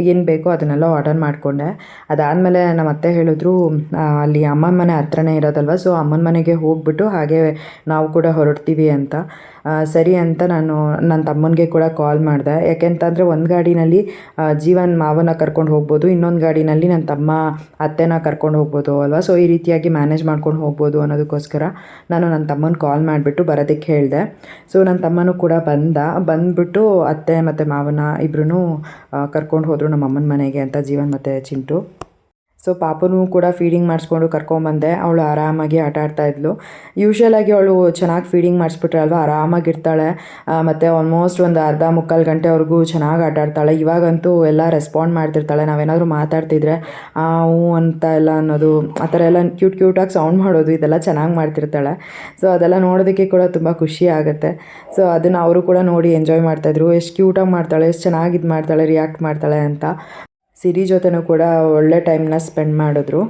ಏನು ಬೇಕೋ ಅದನ್ನೆಲ್ಲ ಆರ್ಡರ್ ಮಾಡಿಕೊಂಡೆ. ಅದಾದಮೇಲೆ ನಮ್ಮ ಅತ್ತೆ ಹೇಳಿದ್ರು ಅಲ್ಲಿ ಅಮ್ಮನ ಮನೆ ಹತ್ರನೇ ಇರೋದಲ್ವ, ಸೊ ಅಮ್ಮನ ಮನೆಗೆ ಹೋಗ್ಬಿಟ್ಟು ಹಾಗೆ ನಾವು ಕೂಡ ಹೊರಡ್ತೀವಿ ಅಂತ. ಸರಿ ಅಂತ ನಾನು ನನ್ನ ತಮ್ಮನಿಗೆ ಕೂಡ ಕಾಲ್ ಮಾಡಿದೆ. ಯಾಕೆಂತಂದರೆ ಒಂದು ಗಾಡಿನಲ್ಲಿ ಜೀವನ್ ಮಾವನ ಕರ್ಕೊಂಡು ಹೋಗ್ಬೋದು, ಇನ್ನೊಂದು ಗಾಡಿನಲ್ಲಿ ನನ್ನ ತಮ್ಮ ಅತ್ತೆನ ಕರ್ಕೊಂಡು ಹೋಗ್ಬೋದು ಅಲ್ವಾ. ಸೊ ಈ ರೀತಿಯಾಗಿ ಮ್ಯಾನೇಜ್ ಮಾಡ್ಕೊಂಡು ಹೋಗ್ಬೋದು ಅನ್ನೋದಕ್ಕೋಸ್ಕರ ನಾನು ನನ್ನ ತಮ್ಮನ ಕಾಲ್ ಮಾಡಿಬಿಟ್ಟು ಬರೋದಕ್ಕೆ ಹೇಳಿದೆ. ಸೊ ನನ್ನ ತಮ್ಮನೂ ಕೂಡ ಬಂದ್ಬಿಟ್ಟು ಅತ್ತೆ ಮತ್ತು ಮಾವನ ಇಬ್ಬರೂ ಕರ್ಕೊಂಡು ಹೋದರು ನಮ್ಮ ಅಮ್ಮನ ಮನೆಗೆ ಅಂತ, ಜೀವನ್ ಮತ್ತು ಚಿಂಟು. ಸೊ ಪಾಪನೂ ಕೂಡ ಫೀಡಿಂಗ್ ಮಾಡಿಸ್ಕೊಂಡು ಕರ್ಕೊಂಬಂದೆ. ಅವಳು ಆರಾಮಾಗಿ ಆಟ ಆಡ್ತಾಯಿದ್ಲು. ಯೂಶ್ವಲಾಗಿ ಅವಳು ಚೆನ್ನಾಗಿ ಫೀಡಿಂಗ್ ಮಾಡಿಸ್ಬಿಟ್ರೆ ಅಲ್ವಾ ಆರಾಮಾಗಿರ್ತಾಳೆ, ಮತ್ತು ಆಲ್ಮೋಸ್ಟ್ ಒಂದು ಅರ್ಧ ಮುಕ್ಕಾಲು ಗಂಟೆವರೆಗೂ ಚೆನ್ನಾಗಿ ಆಟ ಆಡ್ತಾಳೆ. ಇವಾಗಂತೂ ಎಲ್ಲ ರೆಸ್ಪಾಂಡ್ ಮಾಡ್ತಿರ್ತಾಳೆ. ನಾವೇನಾದರೂ ಮಾತಾಡ್ತಿದ್ರೆ ಹ್ಞೂ ಅಂತ ಎಲ್ಲ ಅನ್ನೋದು, ಆ ಥರ ಎಲ್ಲ ಕ್ಯೂಟಾಗಿ ಸೌಂಡ್ ಮಾಡೋದು, ಇದೆಲ್ಲ ಚೆನ್ನಾಗಿ ಮಾಡ್ತಿರ್ತಾಳೆ. ಸೊ ಅದೆಲ್ಲ ನೋಡೋದಕ್ಕೆ ಕೂಡ ತುಂಬ ಖುಷಿ ಆಗುತ್ತೆ. ಸೊ ಅದನ್ನು ಅವರು ಕೂಡ ನೋಡಿ ಎಂಜಾಯ್ ಮಾಡ್ತಾಯಿದ್ರು. ಎಷ್ಟು ಕ್ಯೂಟಾಗಿ ಮಾಡ್ತಾಳೆ, ಎಷ್ಟು ಚೆನ್ನಾಗಿ ಇದು ಮಾಡ್ತಾಳೆ, ರಿಯಾಕ್ಟ್ ಮಾಡ್ತಾಳೆ ಅಂತ. ಸಿರಿ ಜೊತೆನೂ ಕೂಡ ಒಳ್ಳೆ ಟೈಮ್ನ ಸ್ಪೆಂಡ್ ಮಾಡಿದ್ರು.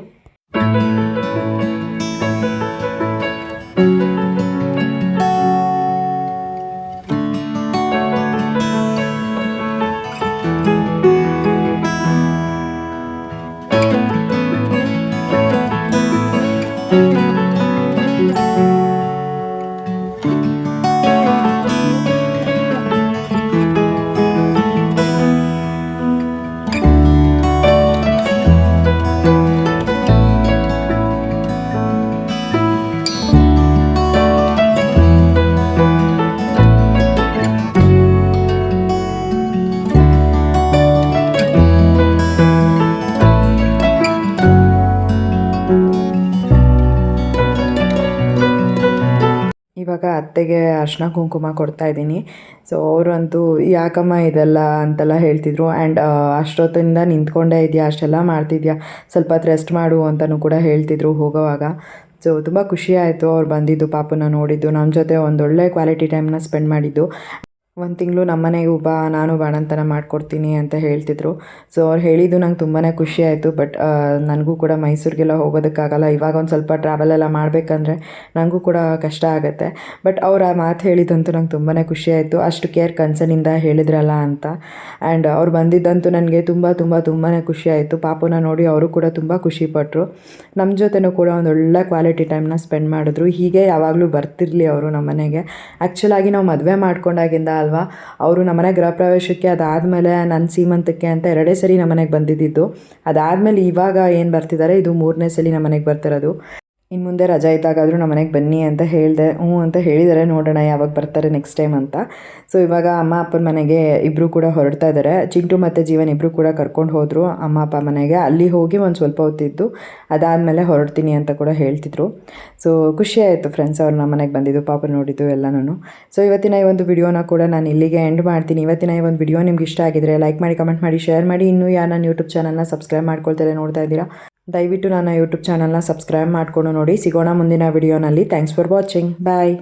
ಇವಾಗ ಅತ್ತೆಗೆ ಅರಿಶಿನ ಕುಂಕುಮ ಕೊಡ್ತಾಯಿದ್ದೀನಿ. ಸೊ ಅವರಂತೂ ಯಾಕಮ್ಮ ಇದೆಲ್ಲ ಅಂತೆಲ್ಲ ಹೇಳ್ತಿದ್ರು. ಆ್ಯಂಡ್ ಅಷ್ಟೊತ್ತಿಂದ ನಿಂತ್ಕೊಂಡೇ ಇದೆಯಾ, ಅಷ್ಟೆಲ್ಲ ಮಾಡ್ತಿದ್ಯಾ, ಸ್ವಲ್ಪ ಹೊತ್ತು ರೆಸ್ಟ್ ಮಾಡು ಅಂತಲೂ ಕೂಡ ಹೇಳ್ತಿದ್ರು ಹೋಗೋವಾಗ. ಸೊ ತುಂಬ ಖುಷಿ ಆಯಿತು ಅವ್ರು ಬಂದಿದ್ದು, ಪಾಪನ ನೋಡಿದ್ದು, ನಮ್ಮ ಜೊತೆ ಒಂದೊಳ್ಳೆ ಕ್ವಾಲಿಟಿ ಟೈಮ್ನ ಸ್ಪೆಂಡ್ ಮಾಡಿದ್ದು. 1 ತಿಂಗಳು ನಮ್ಮ ಮನೆಗೂ ಬಾ, ನಾನು ಬಾಣಂತನ ಮಾಡಿಕೊಡ್ತೀನಿ ಅಂತ ಹೇಳ್ತಿದ್ರು. ಸೊ ಅವ್ರು ಹೇಳಿದ್ದು ನಂಗೆ ತುಂಬಾ ಖುಷಿ ಆಯಿತು. ಬಟ್ ನನಗೂ ಕೂಡ ಮೈಸೂರಿಗೆಲ್ಲ ಹೋಗೋದಕ್ಕಾಗಲ್ಲ. ಇವಾಗ ಒಂದು ಸ್ವಲ್ಪ ಟ್ರಾವೆಲೆಲ್ಲ ಮಾಡಬೇಕಂದ್ರೆ ನನಗೂ ಕೂಡ ಕಷ್ಟ ಆಗುತ್ತೆ. ಬಟ್ ಅವ್ರು ಆ ಮಾತು ಹೇಳಿದಂತೂ ನಂಗೆ ತುಂಬಾ ಖುಷಿ ಆಯಿತು. ಅಷ್ಟು ಕೇರ್ ಕನ್ಸರ್ನಿಂದ ಹೇಳಿದ್ರಲ್ಲ ಅಂತ. ಆ್ಯಂಡ್ ಅವ್ರು ಬಂದಿದ್ದಂತೂ ನನಗೆ ತುಂಬಾ ಖುಷಿ ಆಯಿತು. ಪಾಪನ ನೋಡಿ ಅವರು ಕೂಡ ತುಂಬ ಖುಷಿಪಟ್ಟರು. ನಮ್ಮ ಜೊತೆನೂ ಕೂಡ ಒಂದೊಳ್ಳೆ ಕ್ವಾಲಿಟಿ ಟೈಮ್ನ ಸ್ಪೆಂಡ್ ಮಾಡಿದ್ರು. ಹೀಗೆ ಯಾವಾಗಲೂ ಬರ್ತಿರಲಿ ಅವರು ನಮ್ಮ ಮನೆಗೆ. ಆ್ಯಕ್ಚುಲಾಗಿ ನಾವು ಮದುವೆ ಮಾಡ್ಕೊಂಡಾಗಿಂದ ಅಲ್ವಾ, ಅವರು ನಮ್ಮನೆ ಗೃಹ ಪ್ರವೇಶಕ್ಕೆ, ಅದಾದಮೇಲೆ ನನ್ನ ಸೀಮಂತಕ್ಕೆ ಅಂತ 2 ಸರಿ ನಮ್ಮನೆಗೆ ಬಂದಿದ್ದು. ಅದಾದಮೇಲೆ ಇವಾಗ ಏನು ಬರ್ತಿದ್ದಾರೆ, ಇದು 3ನೇ ಸಲ ನಮ್ಮನೆಗೆ ಬರ್ತಿರೋದು. ಇನ್ನು ಮುಂದೆ ರಜಾ ಇದ್ದಾಗಾದರೂ ನಮ್ಮ ಮನೆಗೆ ಬನ್ನಿ ಅಂತ ಹೇಳಿದೆ. ಹ್ಞೂ ಅಂತ ಹೇಳಿದ್ದಾರೆ, ನೋಡೋಣ ಯಾವಾಗ ಬರ್ತಾರೆ ನೆಕ್ಸ್ಟ್ ಟೈಮ್ ಅಂತ. ಸೊ ಇವಾಗ ಅಮ್ಮ ಅಪ್ಪನ ಮನೆಗೆ ಇಬ್ಬರು ಕೂಡ ಹೊರಡ್ತಾ ಇದ್ದಾರೆ. ಚಿಂಟು ಮತ್ತು ಜೀವನ್ ಇಬ್ಬರು ಕೂಡ ಕರ್ಕೊಂಡು ಹೋದರು ಅಮ್ಮ ಅಪ್ಪ ಮನೆಗೆ. ಅಲ್ಲಿ ಹೋಗಿ ಒಂದು ಸ್ವಲ್ಪ ಹೊತ್ತಿದ್ದು ಅದಾದಮೇಲೆ ಹೊರಡ್ತೀನಿ ಅಂತ ಕೂಡ ಹೇಳ್ತಿದ್ರು. ಸೊ ಖುಷಿ ಆಯಿತು ಫ್ರೆಂಡ್ಸ್ ಅವ್ರು ನಮ್ಮ ಮನೆಗೆ ಬಂದಿದ್ದು, ಪಾಪ ನೋಡಿದ್ದು ಎಲ್ಲನೂ. ಸೊ ಇವತ್ತಿನ ಈ ಒಂದು ವಿಡಿಯೋನ ಕೂಡ ನಾನು ಇಲ್ಲಿಗೆ ಎಂಡ್ ಮಾಡ್ತೀನಿ. ಇವತ್ತಿನ ಈ ಒಂದು ವಿಡಿಯೋ ನಿಮ್ಗೆ ಇಷ್ಟ ಆಗಿದ್ರೆ ಲೈಕ್ ಮಾಡಿ, ಕಮೆಂಟ್ ಮಾಡಿ, ಶೇರ್ ಮಾಡಿ. ಇನ್ನೂ ಯಾರು ನನ್ನ ಯೂಟ್ಯೂಬ್ ಚಾನಲ್ನ ಸಬ್ಸ್ಕ್ರೈಬ್ ಮಾಡ್ಕೊಳ್ತಾರೆ ನೋಡ್ತಾ ಇದ್ದೀರಾ, ದಯವಿಟ್ಟು ನನ್ನ ಯೂಟ್ಯೂಬ್ ಚಾನಲ್ನ ಸಬ್ಸ್ಕ್ರೈಬ್ ಮಾಡಿಕೊಂಡು ನೋಡಿ. ಸಿಗೋಣ ಮುಂದಿನ ವಿಡಿಯೋನಲ್ಲಿ. Thanks for watching. ಬಾಯ್.